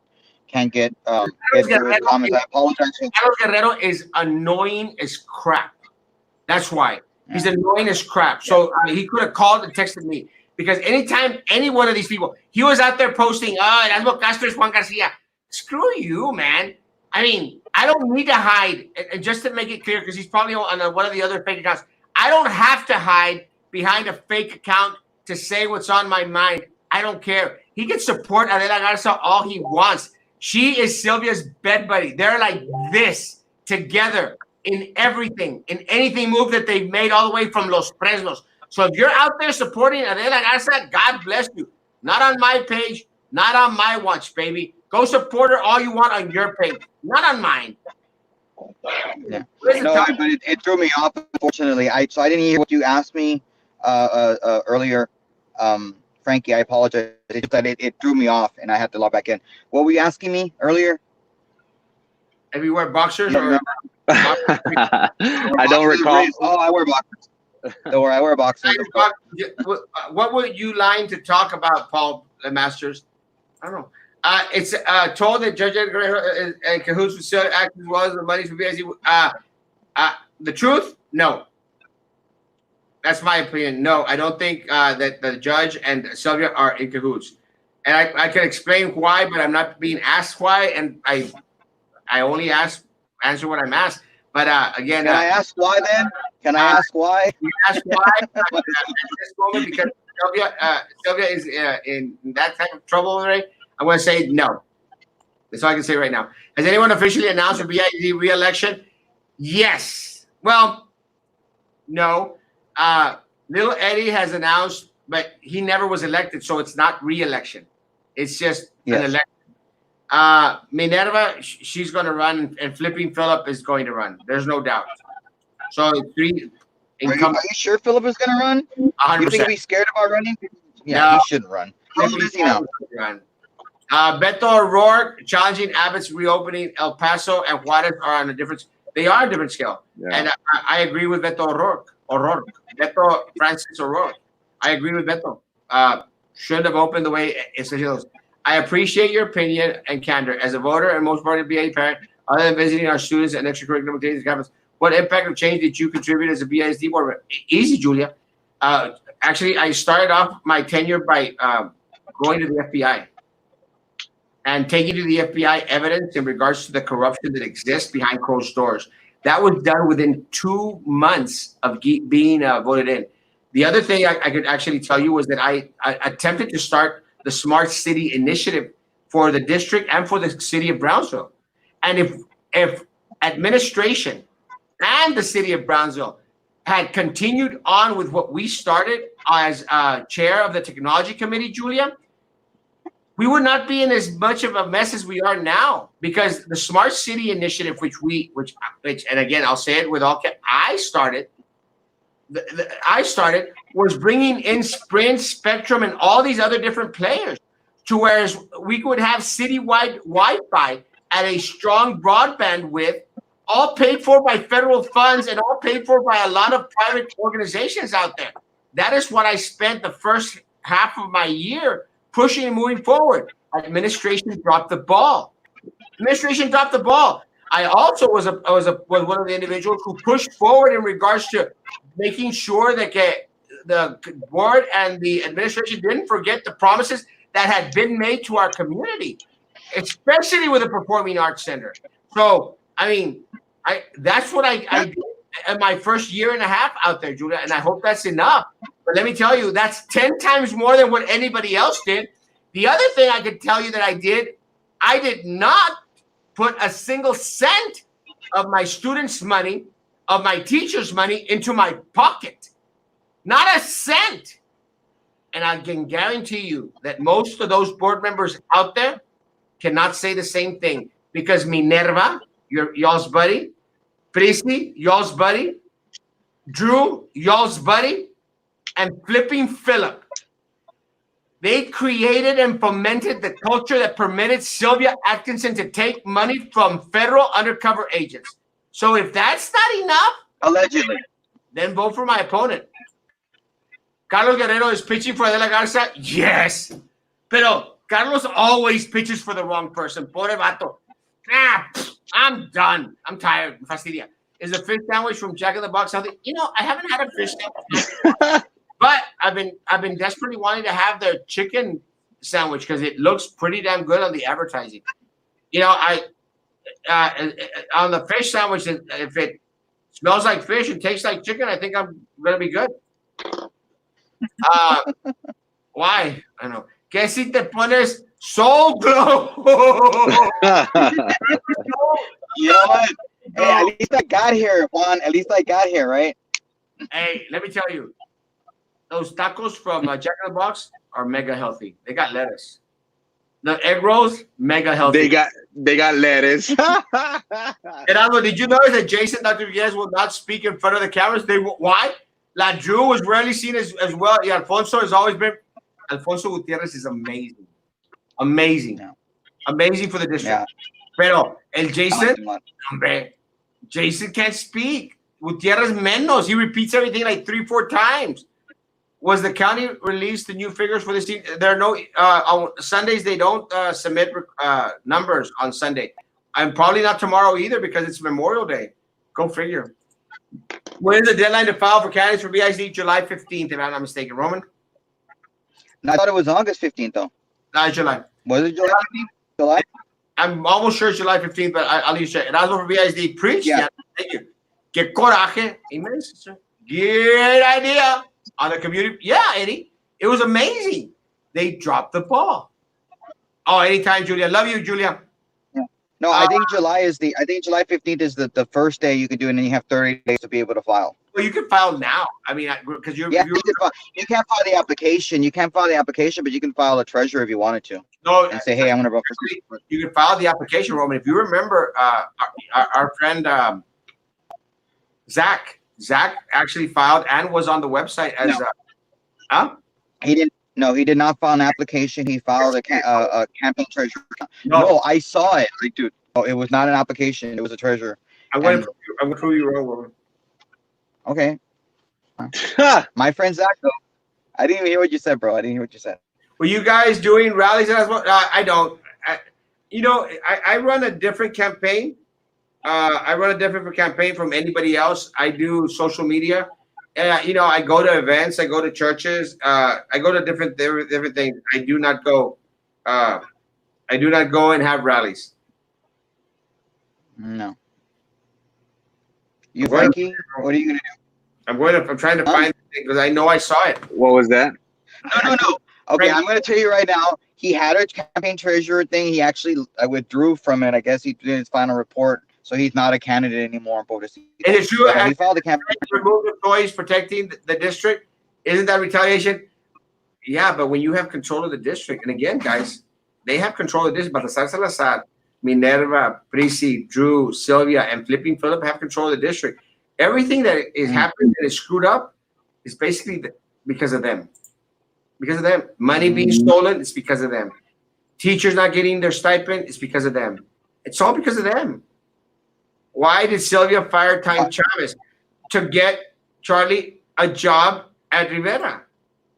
can't get through his comments. I apologize. Carlos Guerrero is annoying as crap. That's why. He's annoying as crap. So he could have called and texted me, because anytime any one of these people, he was out there posting, Erasmo Castro is Juan Garcia. Screw you, man. I mean, I don't need to hide. And just to make it clear, because he's probably on one of the other fake accounts, I don't have to hide behind a fake account to say what's on my mind. I don't care. He can support Adela Garza all he wants. She is Sylvia's bed buddy. They're like this together in everything, in anything move that they've made all the way from Los Fresnos. So if you're out there supporting Adela Garza, God bless you. Not on my page, not on my watch, baby. Go support her all you want on your page, not on mine. Yeah. No, but it threw me off, unfortunately. So I didn't hear what you asked me earlier. Frankie, I apologize. It threw me off and I had to log back in. What were you asking me earlier? If you wear boxers or I don't recall. Oh, I wear boxers. Don't worry, I wear boxers. What were you lying to talk about, Paul Masters? I don't know. It's told that Judge Edgar is in cahoots with Sylvia act as well as the money for BIC. The truth? No. That's my opinion. No, I don't think that the judge and Sylvia are in cahoots. And I can explain why, but I'm not being asked why, and I only answer what I'm asked. But again, can I ask why then? Can I ask why? You ask why at this moment, because Sylvia is in that type of trouble already. I'm going to say no. That's all I can say right now. Has anyone officially announced a BID re-election? Yes. Well, no. Little Eddie has announced, but he never was elected, so it's not re-election. It's just an election. Minerva, she's going to run, and Flipping Philip is going to run. There's no doubt. So three Are you sure Philip is going to run? You think 100%. he's scared about running? Yeah, No, he shouldn't run. How old Flipping is he now? Philip is going to run. Beto O'Rourke challenging Abbott's reopening. El Paso and Juarez are on a different. They are a different scale, and I agree with Beto O'Rourke. Beto Francis O'Rourke. I agree with Beto. Should have opened the way it's. I appreciate your opinion and candor as a voter and most part of BA parent. Other than visiting our students and extracurricular activities, what impact of change did you contribute as a BISD board member? Easy, Julia. Actually, I started off my tenure by going to the FBI and taking to the FBI evidence in regards to the corruption that exists behind closed doors. That was done within 2 months of being voted in. The other thing I could actually tell you was that I attempted to start the Smart City Initiative for the district and for the city of Brownsville. And if administration and the city of Brownsville had continued on with what we started as chair of the technology committee, Julia, we would not be in as much of a mess as we are now, because the Smart City Initiative, which and again, I'll say it with all care, I started, was bringing in Sprint, Spectrum, and all these other different players to where we could have citywide Wi-Fi at a strong broadband width, all paid for by federal funds and all paid for by a lot of private organizations out there. That is what I spent the first half of my year pushing and moving forward. Administration dropped the ball. I also was one of the individuals who pushed forward in regards to making sure that the board and the administration didn't forget the promises that had been made to our community, especially with the Performing Arts Center. So, I mean, that's what I did in my first year and a half out there, Julia, and I hope that's enough. But let me tell you, that's 10 times more than what anybody else did. The other thing I could tell you that I did not put a single cent of my students' money, of my teachers' money into my pocket. Not a cent. And I can guarantee you that most of those board members out there cannot say the same thing, because Minerva, y'all's buddy, Prissy, y'all's buddy, Drew, y'all's buddy, and Flipping Philip, they created and fomented the culture that permitted Sylvia Atkinson to take money from federal undercover agents. So if that's not enough, allegedly, then vote for my opponent. Carlos Guerrero is pitching for Adela Garza. Yes. Pero Carlos always pitches for the wrong person. Pobre vato. I'm done. I'm tired. Fastidia. Is a fish sandwich from Jack in the Box something? You know, I haven't had a fish sandwich. But I've been desperately wanting to have their chicken sandwich because it looks pretty damn good on the advertising. You know, on the fish sandwich, if it smells like fish and tastes like chicken, I think I'm gonna be good. Why? I don't know. Que si te pones Soul Glow? You know what? Hey, at least I got here, Juan. At least I got here, right? Hey, let me tell you. Those tacos from Jack in the Box are mega healthy. They got lettuce. The egg rolls, mega healthy. They got lettuce. Erasmo, did you notice that Jason Dr. Villegas will not speak in front of the cameras? Why? La Drew was rarely seen as well. Yeah, Alfonso has always been. Alfonso Gutierrez is amazing. Amazing. Yeah. Amazing for the district. Yeah. Pero el Jason, Like Jason can't speak. Gutierrez menos. He repeats everything like 3-4 times. Was the county released the new figures for this team? There are no on Sundays. They don't submit numbers on Sunday, and probably not tomorrow either because it's Memorial Day. Go figure. When is the deadline to file for candidates for BIC? July 15th, if I'm not mistaken. Roman? I thought it was August 15th, though. No, July. Was it July 15th? July? I'm almost sure it's July 15th, but I'll leave check. Erasmo for BISD. Preach. Yeah. Thank you. Que coraje. Amen, sister. Great idea. On the community. Yeah, Eddie. It was amazing. They dropped the ball. Oh, anytime, Julia. Love you, Julia. Yeah. No, I think July 15th is the first day you can do it, and then you have 30 days to be able to file. Well, you can file now. I mean, because you're Yeah, if you're you can't file the application. You can't file the application, but you can file a treasurer if you wanted to no, and say, "Hey, I'm going to vote for." actually, you can file the application, Roman. If you remember, our friend Zach. Zach actually filed and was on the website No, as huh? he didn't. No, he did not file an application. He filed a campaign treasurer. No, No, I saw it. Like, dude, no, it was not an application. It was a treasurer. I'm going to And prove you, I'm going to prove you wrong, Roman. okay, my friend Zach, though, I didn't even hear what you said, bro. I didn't hear what you said. Were you guys doing rallies as well? I don't. I run a different campaign. I run a different campaign from anybody else. I do social media. I go to events. I go to churches. I go to different things. I do not go. Uh, I do not go and have rallies. No, you, I'm going. Frankie, what are you gonna do? I'm trying to Huh? find it because I know I saw it. What was that? No, no, no. Okay, Frank, I'm gonna tell you right now. He had a campaign treasurer thing. He actually withdrew from it. I guess he did his final report, so he's not a candidate anymore. is it true? But he filed a campaign. Remove employees protecting the district. Isn't that retaliation? Yeah, but when you have control of the district, and again, guys, they have control of the district. Baltasar Salazar, Minerva, Prisi, Drew, Sylvia, and Flipping Philip have control of the district. Everything that is happening that is screwed up is basically because of them. Because of them. Money being stolen, it's because of them. Teachers not getting their stipend, it's because of them. It's all because of them. Why did Sylvia fire Time Chavez? To get Charlie a job at Rivera.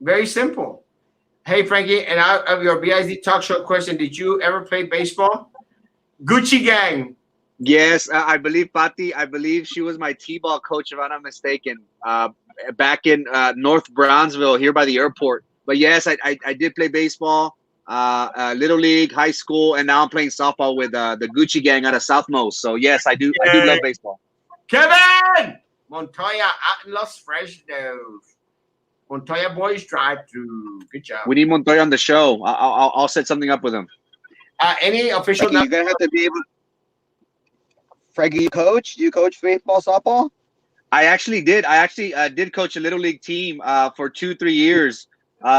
Very simple. Hey, Frankie, and out of your BIZ talk show question, did you ever play baseball? Gucci Gang. Yes, I believe Patti. I believe she was my t-ball coach, if I'm not mistaken. Back in North Brownsville, here by the airport. But yes, I did play baseball, little league, high school, and now I'm playing softball with the Gucci Gang out of Southmost. So yes, I do love baseball. Kevin Montoya out in Los Fresnos. Montoya boys drive through. Good job. We need Montoya on the show. I'll set something up with him. Any official? Frankie, you're gonna have to be able. Frankie, you coach? You coach baseball, softball? I actually did. I actually did coach a little league team for 2-3 years.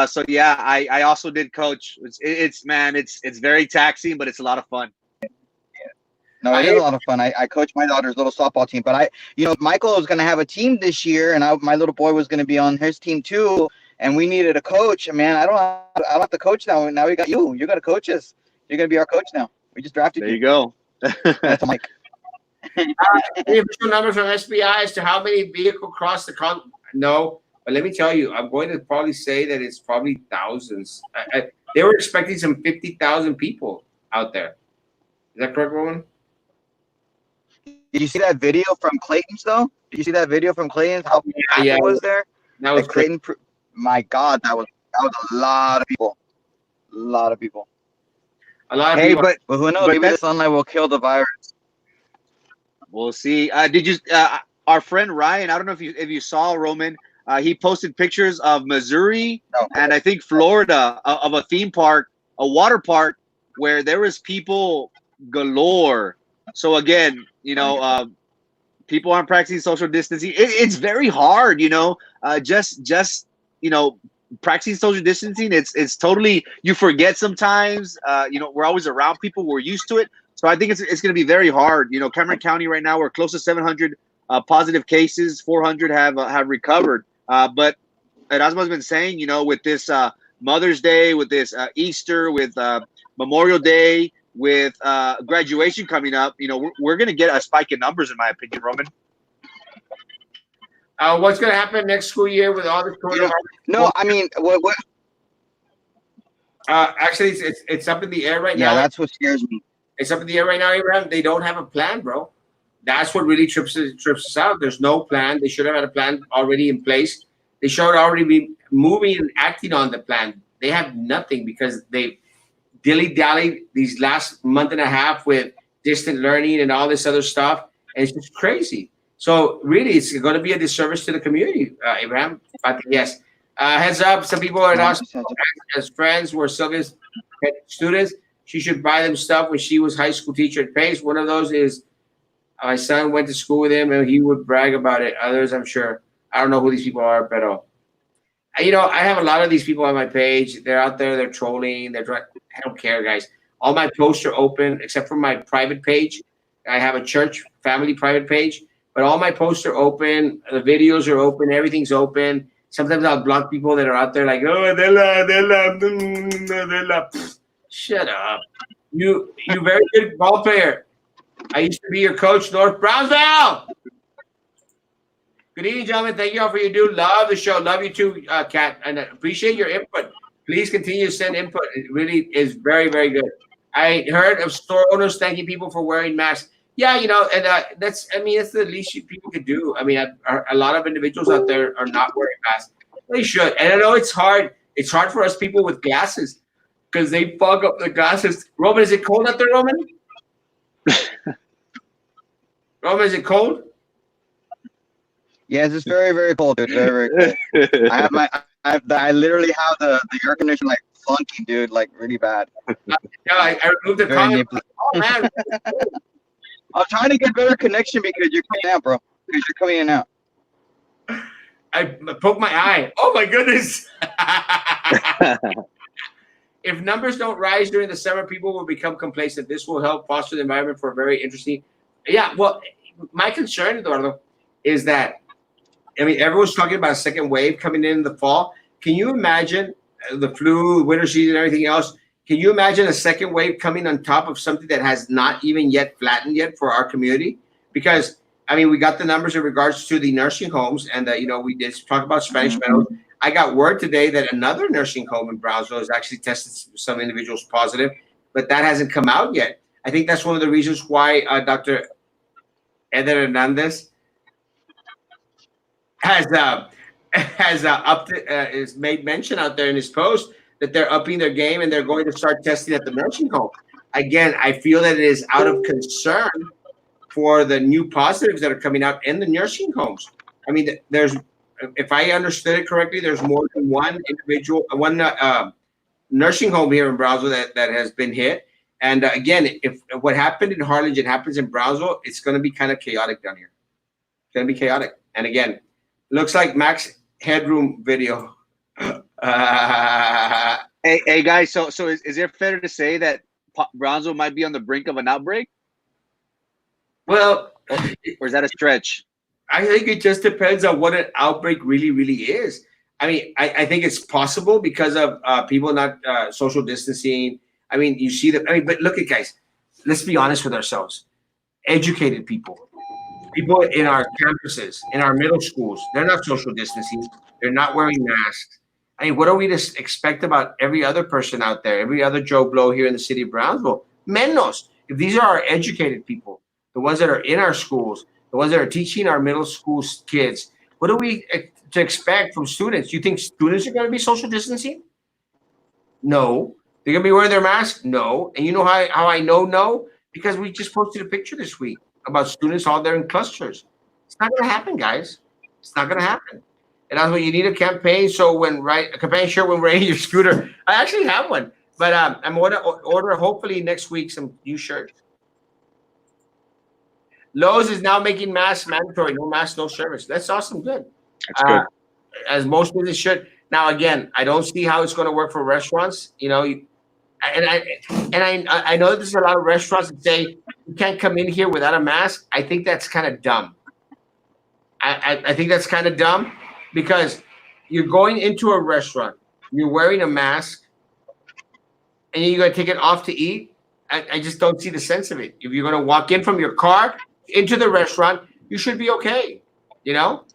So yeah, I also did coach. It's very taxing, but it's a lot of fun. No, it is a lot of fun. I coach my daughter's little softball team, but Michael was going to have a team this year, and my little boy was going to be on his team too, and we needed a coach. And man, I don't have to coach now. Now we got you. You're going to coach us. You're going to be our coach now. We just drafted you. There you go. That's Mike. Any official numbers from SBI as to how many vehicles crossed the con? No, but let me tell you, I'm going to probably say that it's probably thousands. They were expecting some 50,000 people out there. Is that correct, Roman? Did you see that video from Clayton's though? Did you see that video from Clayton's? How Yeah, was there? that was Clayton. My God, that was a lot of people. A lot of people. a lot of Hey, people. But who knows? but Maybe the sunlight will kill the virus. we'll see. Did you? Our friend Ryan. I don't know if you saw Roman. He posted pictures of Missouri and I think Florida of a theme park, a water park, where there was people galore. So again, people aren't practicing social distancing. It's very hard, just practicing social distancing. It's totally, you forget sometimes. We're always around people. We're used to it. So I think it's going to be very hard. Cameron County right now, we're close to 700 positive cases. 400 have recovered. But Erasmo has been saying, with this Mother's Day, with this Easter, with Memorial Day, with graduation coming up, we're going to get a spike in numbers, in my opinion, Roman. What's going to happen next school year with all this coronavirus? No, I mean, what? Actually, it's up in the air right now. Yeah, that's what scares me. It's up in the air right now, Abraham. They don't have a plan, bro. That's what really trips us out. There's no plan. They should have had a plan already in place. They should already be moving and acting on the plan. They have nothing because they dilly-dallied these last month and a half with distant learning and all this other stuff. And it's just crazy. So really, it's going to be a disservice to the community, Abraham. But yes, heads up. Some people are not as friends were Sylvia's students. She should buy them stuff when she was high school teacher at Pace. One of those is My son went to school with him, and he would brag about it. Others, I'm sure. I don't know who these people are, but I have a lot of these people on my page. They're out there. They're trolling. I don't care, guys. All my posts are open except for my private page. I have a church family private page, but all my posts are open. The videos are open. Everything's open. Sometimes I'll block people that are out there like, oh, Adela. Shut up. You very good ball player. I used to be your coach, North Brownsville. Good evening, gentlemen. Thank you all for your do. Love the show. Love you too, Kat, and appreciate your input. Please continue to send input. It really is very, very good. I heard of store owners thanking people for wearing masks. Yeah, and that's the least people could do. I mean, a lot of individuals out there are not wearing masks. They should. And I know it's hard. It's hard for us people with glasses because they fog up the glasses. Roman, is it cold out there, Roman? Roman, is it cold? Yes, it's very, very cold, dude. Very, very cold. I literally have the air conditioner like funky, dude, like really bad. Yeah, I removed the Very comment. nipply. Oh man, I'm trying to get better connection because you're coming out, bro. Because you're coming in and out. I poked my eye. Oh my goodness. If numbers don't rise during the summer, people will become complacent. This will help foster the environment for a very interesting. Yeah, well, my concern, Eduardo, is that everyone's talking about a second wave coming in the fall. Can you imagine the flu, winter season, everything else? Can you imagine a second wave coming on top of something that has not even yet flattened yet for our community? Because we got the numbers in regards to the nursing homes, and we did talk about Spanish Meadows. I got word today that another nursing home in Brownsville has actually tested some individuals positive, but that hasn't come out yet. I think that's one of the reasons why Dr. Eder Hernandez has made mention out there in his post that they're upping their game and they're going to start testing at the nursing home. Again, I feel that it is out of concern for the new positives that are coming out in the nursing homes. If I understood it correctly, there's more than one nursing home here in Brownsville that has been hit. And again, if what happened in Harlingen happens in Brownsville, it's going to be kind of chaotic down here. It's going to be chaotic. And again, looks like Max Headroom video. Hey guys, so is it fair to say that Brownsville might be on the brink of an outbreak? Well, or is that a stretch? I think it just depends on what an outbreak really, really is. I think it's possible because of people not social distancing. You see that. But look at guys. Let's be honest with ourselves. Educated people in our campuses, in our middle schools, they're not social distancing. They're not wearing masks. What are we to expect about every other person out there, every other Joe Blow here in the city of Brownsville? Menos. If these are our educated people, the ones that are in our schools, the ones that are teaching our middle school kids, what are we to expect from students? Do you think students are going to be social distancing? No. They're going to be wearing their masks? No. And you know how I know no? Because we just posted a picture this week about students all there in clusters. It's not going to happen, guys. It's not going to happen. And that's why you need a campaign. So a campaign shirt when riding your scooter. I actually have one, but I'm going to order hopefully next week some new shirts. Lowe's is now making masks mandatory. No mask, no service. That's awesome. Good. That's good. As most businesses should. Now, again, I don't see how it's going to work for restaurants. I know that there's a lot of restaurants that say you can't come in here without a mask. I think that's kind of dumb. I think that's kind of dumb because you're going into a restaurant, you're wearing a mask, and you're going to take it off to eat. I just don't see the sense of it. If you're going to walk in from your car into the restaurant, you should be okay. You're not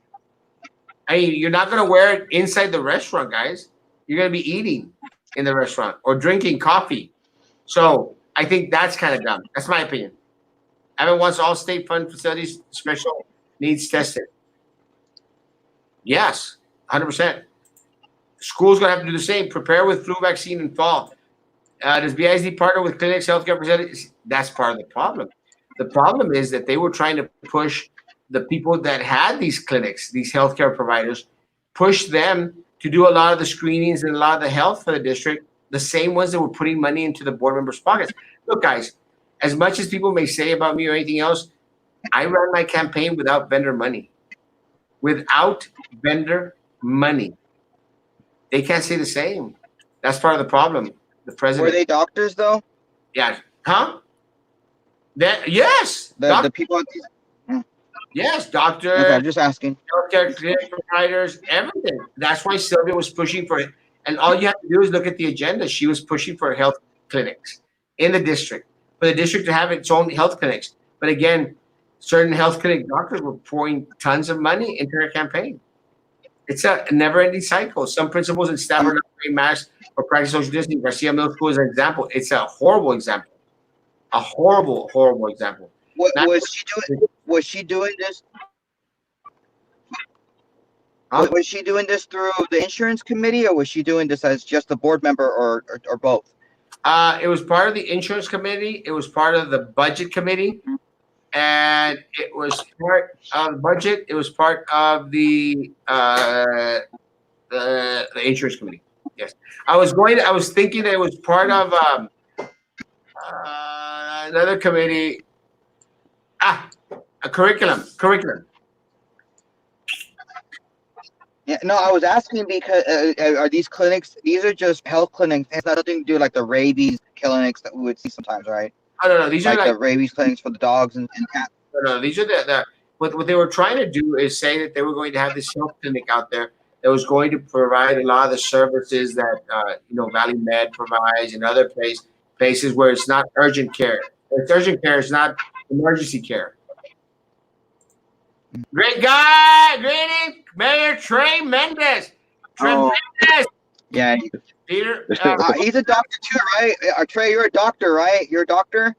going to wear it inside the restaurant, guys. You're going to be eating in the restaurant or drinking coffee. So I think that's kind of dumb. That's my opinion. Evan wants all state fund facilities special needs tested. Yes, 100%. Schools going to have to do the same. Prepare with flu vaccine in fall. Does BISD partner with clinics, healthcare representatives? That's part of the problem. The problem is that they were trying to push the people that had these clinics, these healthcare providers, push them to do a lot of the screenings and a lot of the health for the district, the same ones that were putting money into the board members' pockets. Look, guys, as much as people may say about me or anything else, I ran my campaign without vendor money. Without vendor money. They can't say the same. That's part of the problem. The Were president. they doctors though? Yeah. Huh? That yes. The people at these. Hmm. Yes, Okay, doctors, I'm just asking. healthcare clinic providers, everything. That's why Sylvia was pushing for it. And all you have to do is look at the agenda. She was pushing for health clinics in the district, for the district to have its own health clinics. But again, certain health clinic doctors were pouring tons of money into her campaign. It's a never-ending cycle. Some principals and staff Um, are not wearing masks or practice social distancing. Garcia Middle School is an example. It's a horrible example. A horrible, horrible example. what Not, was she doing? Was she doing this? huh? Was she doing this through the insurance committee, or was she doing this as just a board member, or both? It was part of the insurance committee. It was part of the budget committee, and it was part of the budget. It was part of the insurance committee. Yes, I was thinking that it was part of another committee. A curriculum. Yeah, no, I was asking because are these clinics? These are just health clinics. It's nothing to do like the rabies clinics that we would see sometimes, right? I don't know. These are Like like the rabies clinics for the dogs and cats. no. These are the what they were trying to do is say that they were going to have this health clinic out there that was going to provide a lot of the services that Valley Med provides and other places where it's not urgent care. It's urgent care. It's not emergency care. Great guy, greeting, Mayor Trey Mendez. Oh, Tremendous, yeah, Peter. he's a doctor too, right? Trey, you're a doctor, right? You're a doctor.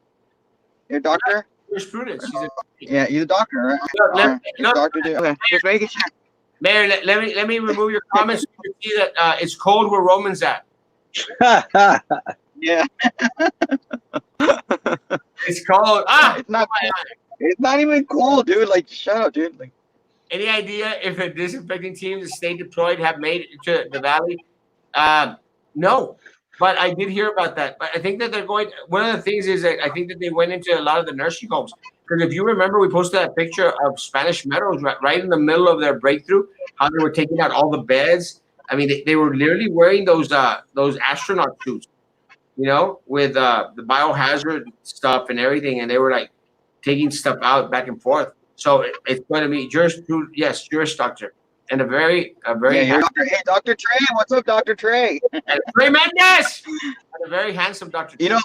You're a doctor. Jurisprudence. He's a, Yeah, he's a doctor, right? look, He's a doctor too. Okay, just making sure. Mayor, let me remove your comments so you can see that it's cold where Roman's at. Yeah, It's cold. it's not. It's not even cool, dude. Like, shut up, dude. Like, Any idea if a disinfecting team that stayed deployed have made it to the valley? No, but I did hear about that. But I think that they're going. One of the things is that I think that they went into a lot of the nursing homes because if you remember, we posted that picture of Spanish Meadows right in the middle of their breakthrough. How they were taking out all the beds. I mean, they were literally wearing those astronaut suits, with the biohazard stuff and everything, and they were like taking stuff out back and forth. So it's going to be Juris Doctor, and a very yeah, you're a doctor. Hey, Dr. Trey, what's up, Dr. Trey? tremendous, and a very handsome Doctor. You know,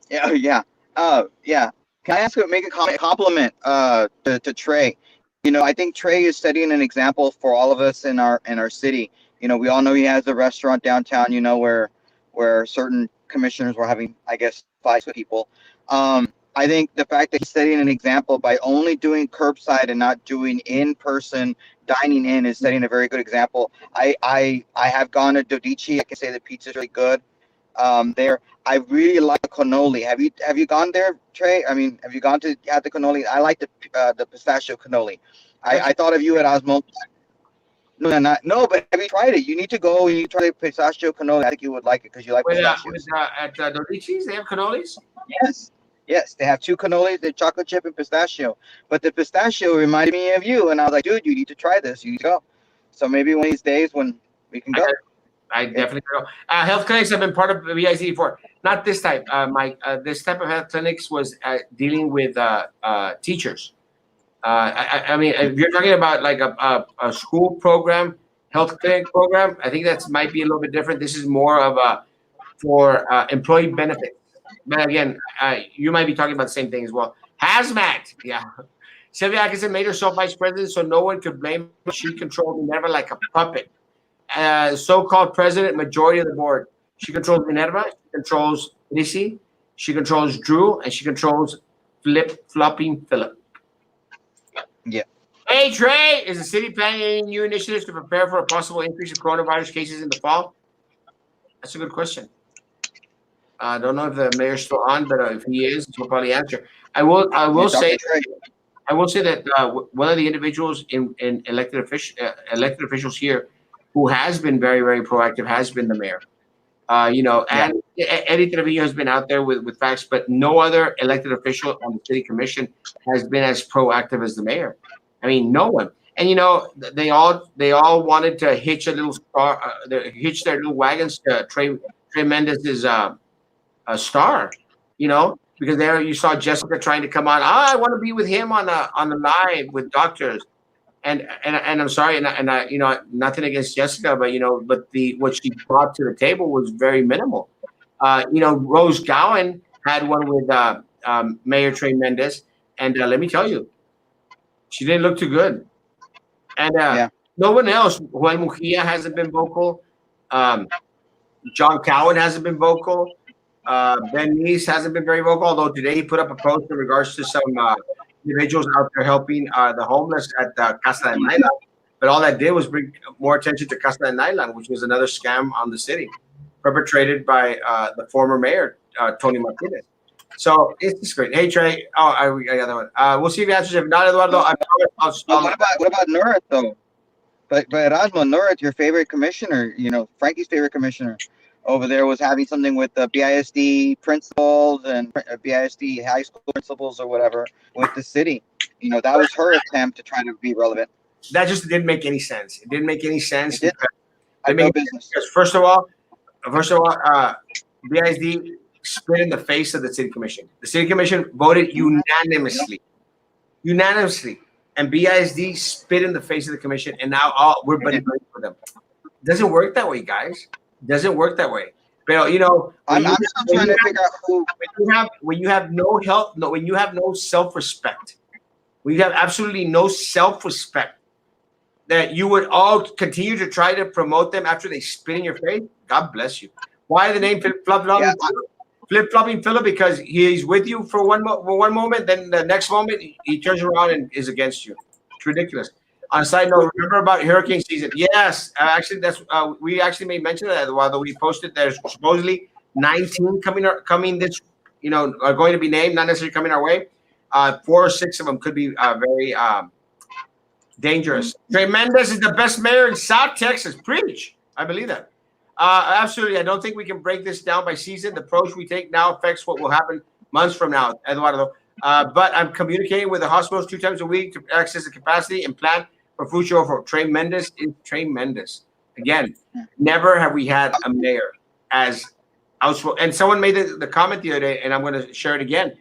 yeah. Yeah. Can I make a compliment to Trey? I think Trey is setting an example for all of us in our city. We all know he has a restaurant downtown. Where certain commissioners were having, I guess, fights with people. I think the fact that he's setting an example by only doing curbside and not doing in-person dining in is setting a very good example. I have gone to Dodici. I can say the pizza's really good. There, I really like the cannoli. Have you gone there, Trey? I mean, have you gone to have the cannoli? I like the pistachio cannoli. I thought of you at Erasmo. No, but have you tried it? You need to go and you try the pistachio cannoli. I think you would like it because you like pistachios. At Dorici's, they have cannolis. Yes, they have two cannolis, the chocolate chip and pistachio. But the pistachio reminded me of you, and I was like, dude, you need to try this. You need to go. So maybe one of these days when we can go. I definitely know. Health clinics have been part of BIC before. Not this type, Mike. This type of health clinics was dealing with teachers. I mean, if you're talking about like a school program, health clinic program, I think that might be a little bit different. This is more of for employee benefits. But again, you might be talking about the same thing as well. Hazmat, yeah. Sylvia Atkinson made herself vice president so no one could blame her. She controlled Minerva like a puppet. So-called president, majority of the board. She controls Minerva, she controls Risi, she controls Drew, and she controls Flopping Philip. Yeah. Hey, Trey, is the city planning any new initiatives to prepare for a possible increase in coronavirus cases in the fall? That's a good question. I don't know if the mayor's still on, but if he is, he'll probably answer. I will say that one of the individuals in elected officials here who has been very, very proactive has been the mayor. And Eddie Trevino has been out there with facts, but no other elected official on the city commission has been as proactive as the mayor. I mean, no one. And they all wanted to hitch a little star, hitch their little wagons to Trey Mendez's star, because there you saw Jessica trying to come on. I want to be with him on the live with doctors. And I'm sorry, and I nothing against Jessica, but the what she brought to the table was very minimal. Rose Gowan had one with Mayor Trey Mendez, and let me tell you, she didn't look too good. And no one else. Juan Mujia hasn't been vocal. John Cowan hasn't been vocal. Ben Neese hasn't been very vocal, although today he put up a post in regards to some individuals out there helping the homeless at Casa de Naila. But all that did was bring more attention to Casa de Naila, which was another scam on the city, perpetrated by the former mayor, Tony Martinez. So it's just great. Hey, Trey. Oh, I got that one. We'll see if he answers. If not, Eduardo, What about Nurit, though? But Erasmo, Nurit, your favorite commissioner, Frankie's favorite commissioner over there was having something with the BISD principals and BISD high school principals or whatever with the city. That was her attempt to try to be relevant. That just didn't make any sense. It didn't make any sense. No business. Because first of all, BISD spit in the face of the city commission. The city commission voted unanimously, and BISD spit in the face of the commission, and now we're buddy for them. It doesn't work that way, guys. It doesn't work that way. But I'm still trying to figure out who. When you have no help, when you have no self-respect, when you have absolutely no self-respect, that you would all continue to try to promote them after they spit in your face. God bless you. Why the name flip-flopping Philip? Because he's with you for one moment, then the next moment he turns around and is against you. It's ridiculous. On a side note, remember about hurricane season? Yes, actually, we actually made mention of that while we posted. There's supposedly 19 coming this, are going to be named, not necessarily coming our way. 4 or 6 of them could be very dangerous. Trey Mendez is the best mayor in South Texas. Preach. I believe that. Absolutely. I don't think we can break this down by season. The approach we take now affects what will happen months from now, Eduardo. But I'm communicating with the hospitals 2 times a week to access the capacity and plan for future for Trey Mendez. Is Trey Mendez. Again, never have we had a mayor as outspoken. And someone made the comment the other day, and I'm going to share it again.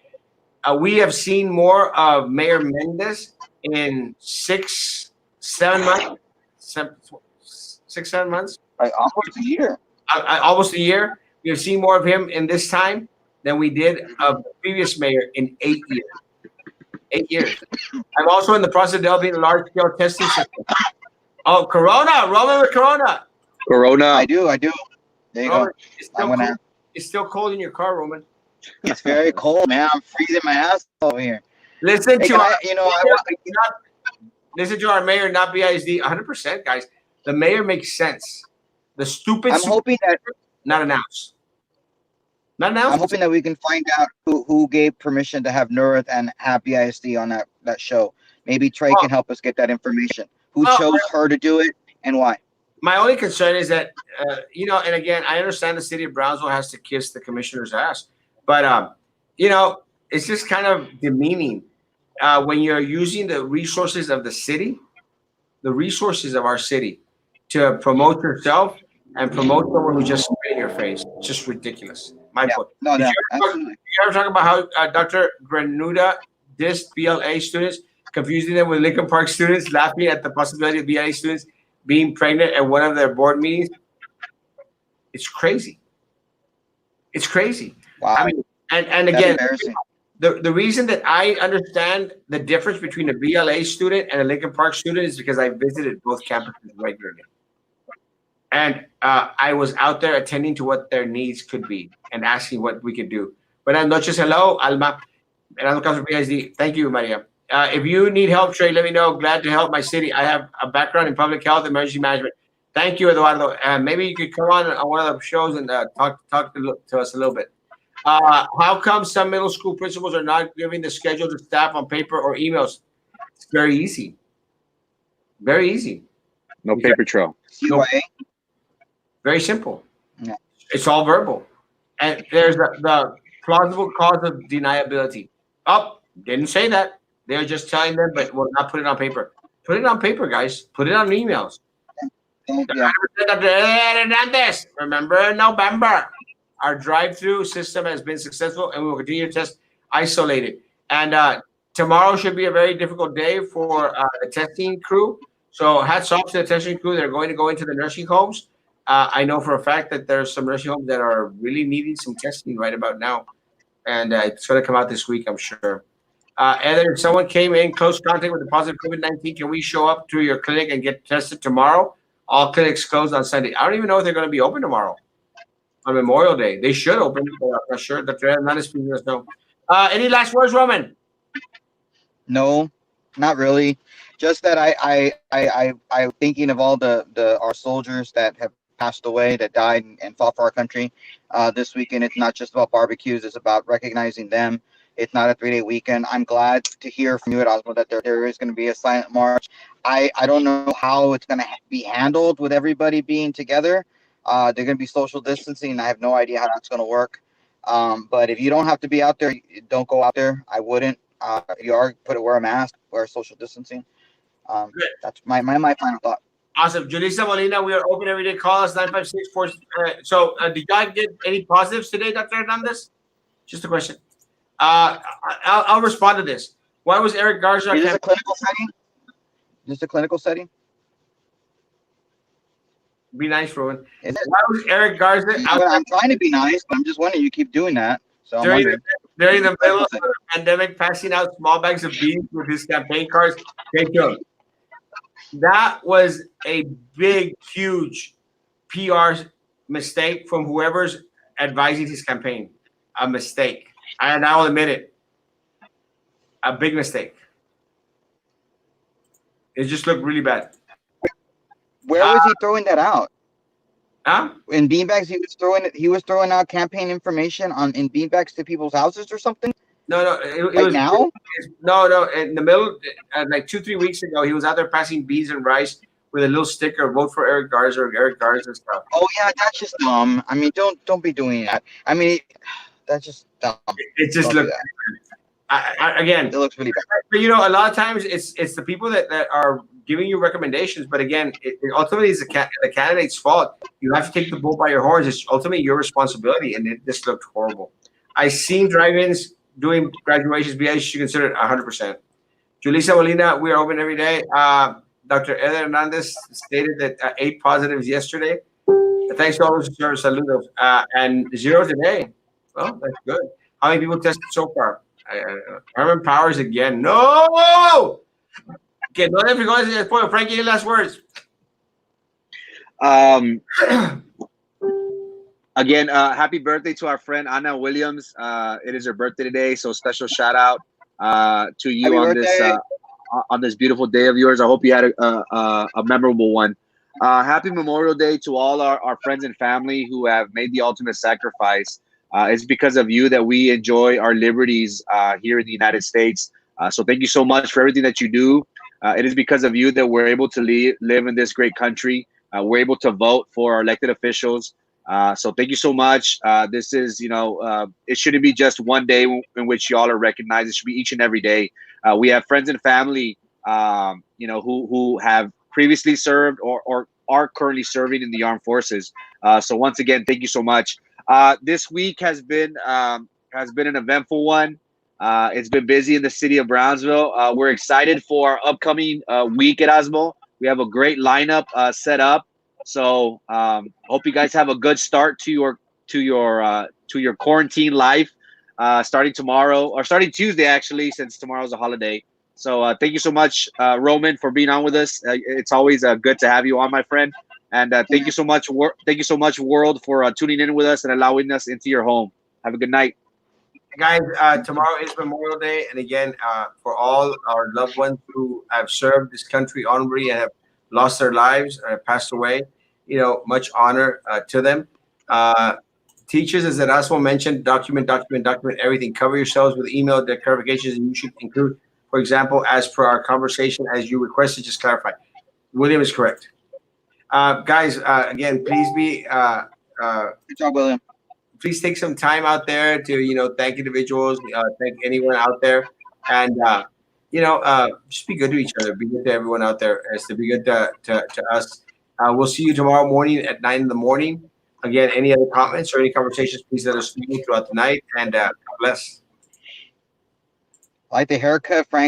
We have seen more of Mayor Mendez in 6, 7 months. 6, 7 months. Almost a year. Almost a year. We have seen more of him in this time than we did of the previous mayor in 8 years. 8 years. I'm also in the process of developing a large-scale testing system. Oh, Corona. Roman with Corona. Corona. I do. There you go. It's still cold in your car, Roman. It's very cold, man. I'm freezing my ass over here. Listen to our mayor, not BISD. 100%, guys. The mayor makes sense. The stupid. I'm hoping that not announced. I'm hoping that we can find out who gave permission to have Nurit and have BISD on that show. Maybe Trey can help us get that information. Who chose her to do it and why? My only concern is that, and again, I understand the city of Brownsville has to kiss the commissioner's ass, but it's just kind of demeaning when you're using the resources of the city, the resources of our city, to promote yourself and promote someone who just spit in your face. It's just ridiculous. My point. Absolutely. Did you ever talk about how Dr. Granuda dissed BLA students, confusing them with Lincoln Park students, laughing at the possibility of BLA students being pregnant at one of their board meetings? It's crazy. It's crazy. Wow. I mean, and again, the reason that I understand the difference between a BLA student and a Lincoln Park student is because I visited both campuses regularly. And I was out there attending to what their needs could be and asking what we could do. Buenas noches. Hello, Alma. Thank you, Maria. If you need help, Trey, let me know. Glad to help my city. I have a background in public health and emergency management. Thank you, Eduardo. Maybe you could come on one of the shows and talk to us a little bit. How come some middle school principals are not giving the schedule to staff on paper or emails? It's very easy. Very easy. No paper trail. No. Very simple. Yeah. It's all verbal. And there's the plausible cause of deniability. Oh, didn't say that. They're just telling them, but we'll not put it on paper. Put it on paper, guys. Put it on emails. Yeah. Hernandez, remember in November, our drive-through system has been successful, and we will continue to test isolated. And tomorrow should be a very difficult day for the testing crew. So hats off to the testing crew. They're going to go into the nursing homes. I know for a fact that there's some nursing homes that are really needing some testing right about now, and it's going to come out this week, I'm sure. And then if someone came in close contact with a positive COVID-19, can we show up to your clinic and get tested tomorrow? All clinics closed on Sunday. I don't even know if they're going to be open tomorrow on Memorial Day. They should open, but I'm not sure. Dr. Hernandez, please let us know. Any last words, Roman? No, not really. Just that I'm thinking of all the our soldiers that have passed away, that died and fought for our country. This weekend, it's not just about barbecues; it's about recognizing them. It's not a 3-day weekend. I'm glad to hear from you, Erasmo, that there is going to be a silent march. I don't know how it's going to be handled with everybody being together. They're going to be social distancing. I have no idea how that's going to work. But if you don't have to be out there, don't go out there. I wouldn't. If you are, wear a mask, wear social distancing. Good. That's my final thought. Awesome. Julissa Molina, we are open every day. Call us 956-4. So, did y'all get any positives today, Dr. Hernandez? Just a question. I'll respond to this. Why was Eric Garza? Is this a clinical setting? Just a clinical setting? Be nice, Rowan. Is it? Why was Eric Garza I'm trying to be nice, but I'm just wondering. You keep doing that, so I'm during wondering. during the middle of the pandemic, passing out small bags of beans with his campaign cards? Take care. That was a big, huge PR mistake from whoever's advising his campaign. A mistake. And I will admit it. A big mistake. It just looked really bad. Where was he throwing that out? Huh? In beanbags, he was throwing out campaign information in beanbags to people's houses or something. No. It Like was now? no. In the middle, like 2-3 weeks ago, he was out there passing beans and rice with a little sticker, "Vote for Eric Garza" or Eric Garza stuff. Oh yeah, that's just dumb. I mean, don't be doing that. I mean, that's just dumb. It just Don't do looked. that. Again, It looks really bad. but a lot of times it's the people that are giving you recommendations. But again, it ultimately is the candidate's fault. You have to take the bull by your horns. It's ultimately your responsibility, and it just looked horrible. I seen drive-ins doing graduations. BS should consider it 100%. Julissa Molina, we are open every day. Dr. Eder Hernandez stated that 8 positives yesterday. Thanks to all those who served. Saludos. And 0 today. Well, that's good. How many people tested so far? Herman Powers again. No! Okay, no le frijoles en el pollo. Frankie, any last words? Again, happy birthday to our friend Anna Williams. It is her birthday today, so special shout out to you on this beautiful day of yours. I hope you had a memorable one. Happy Memorial Day to all our friends and family who have made the ultimate sacrifice. It's because of you that we enjoy our liberties here in the United States. So thank you so much for everything that you do. It is because of you that we're able to live in this great country. We're able to vote for our elected officials. So thank you so much. This is, it shouldn't be just one day in which y'all are recognized. It should be each and every day. We have friends and family, who have previously served or are currently serving in the armed forces. So once again, thank you so much. This week has been an eventful one. It's been busy in the city of Brownsville. We're excited for our upcoming week at Erasmo. We have a great lineup set up. So hope you guys have a good start to your quarantine life. Starting tomorrow or starting Tuesday, actually, since tomorrow's a holiday. So thank you so much, Roman, for being on with us. It's always good to have you on, my friend. And thank you so much, world, for tuning in with us and allowing us into your home. Have a good night. Guys, tomorrow is Memorial Day. And again, for all our loved ones who have served this country honorably and have lost their lives or have passed away, much honor to them. Teachers, as Erasmo mentioned, document everything. Cover yourselves with email clarifications, and you should include, for example, as per our conversation, as you requested, just clarify. William is correct. Guys, again, please be Good job, William. please take some time out there to thank individuals, thank anyone out there, and just be good to each other, be good to everyone out there, as to be good to us. We'll see you tomorrow morning at 9 in the morning. Again, any other comments or any conversations, please let us know throughout the night, and God bless. I like the haircut, Frankie.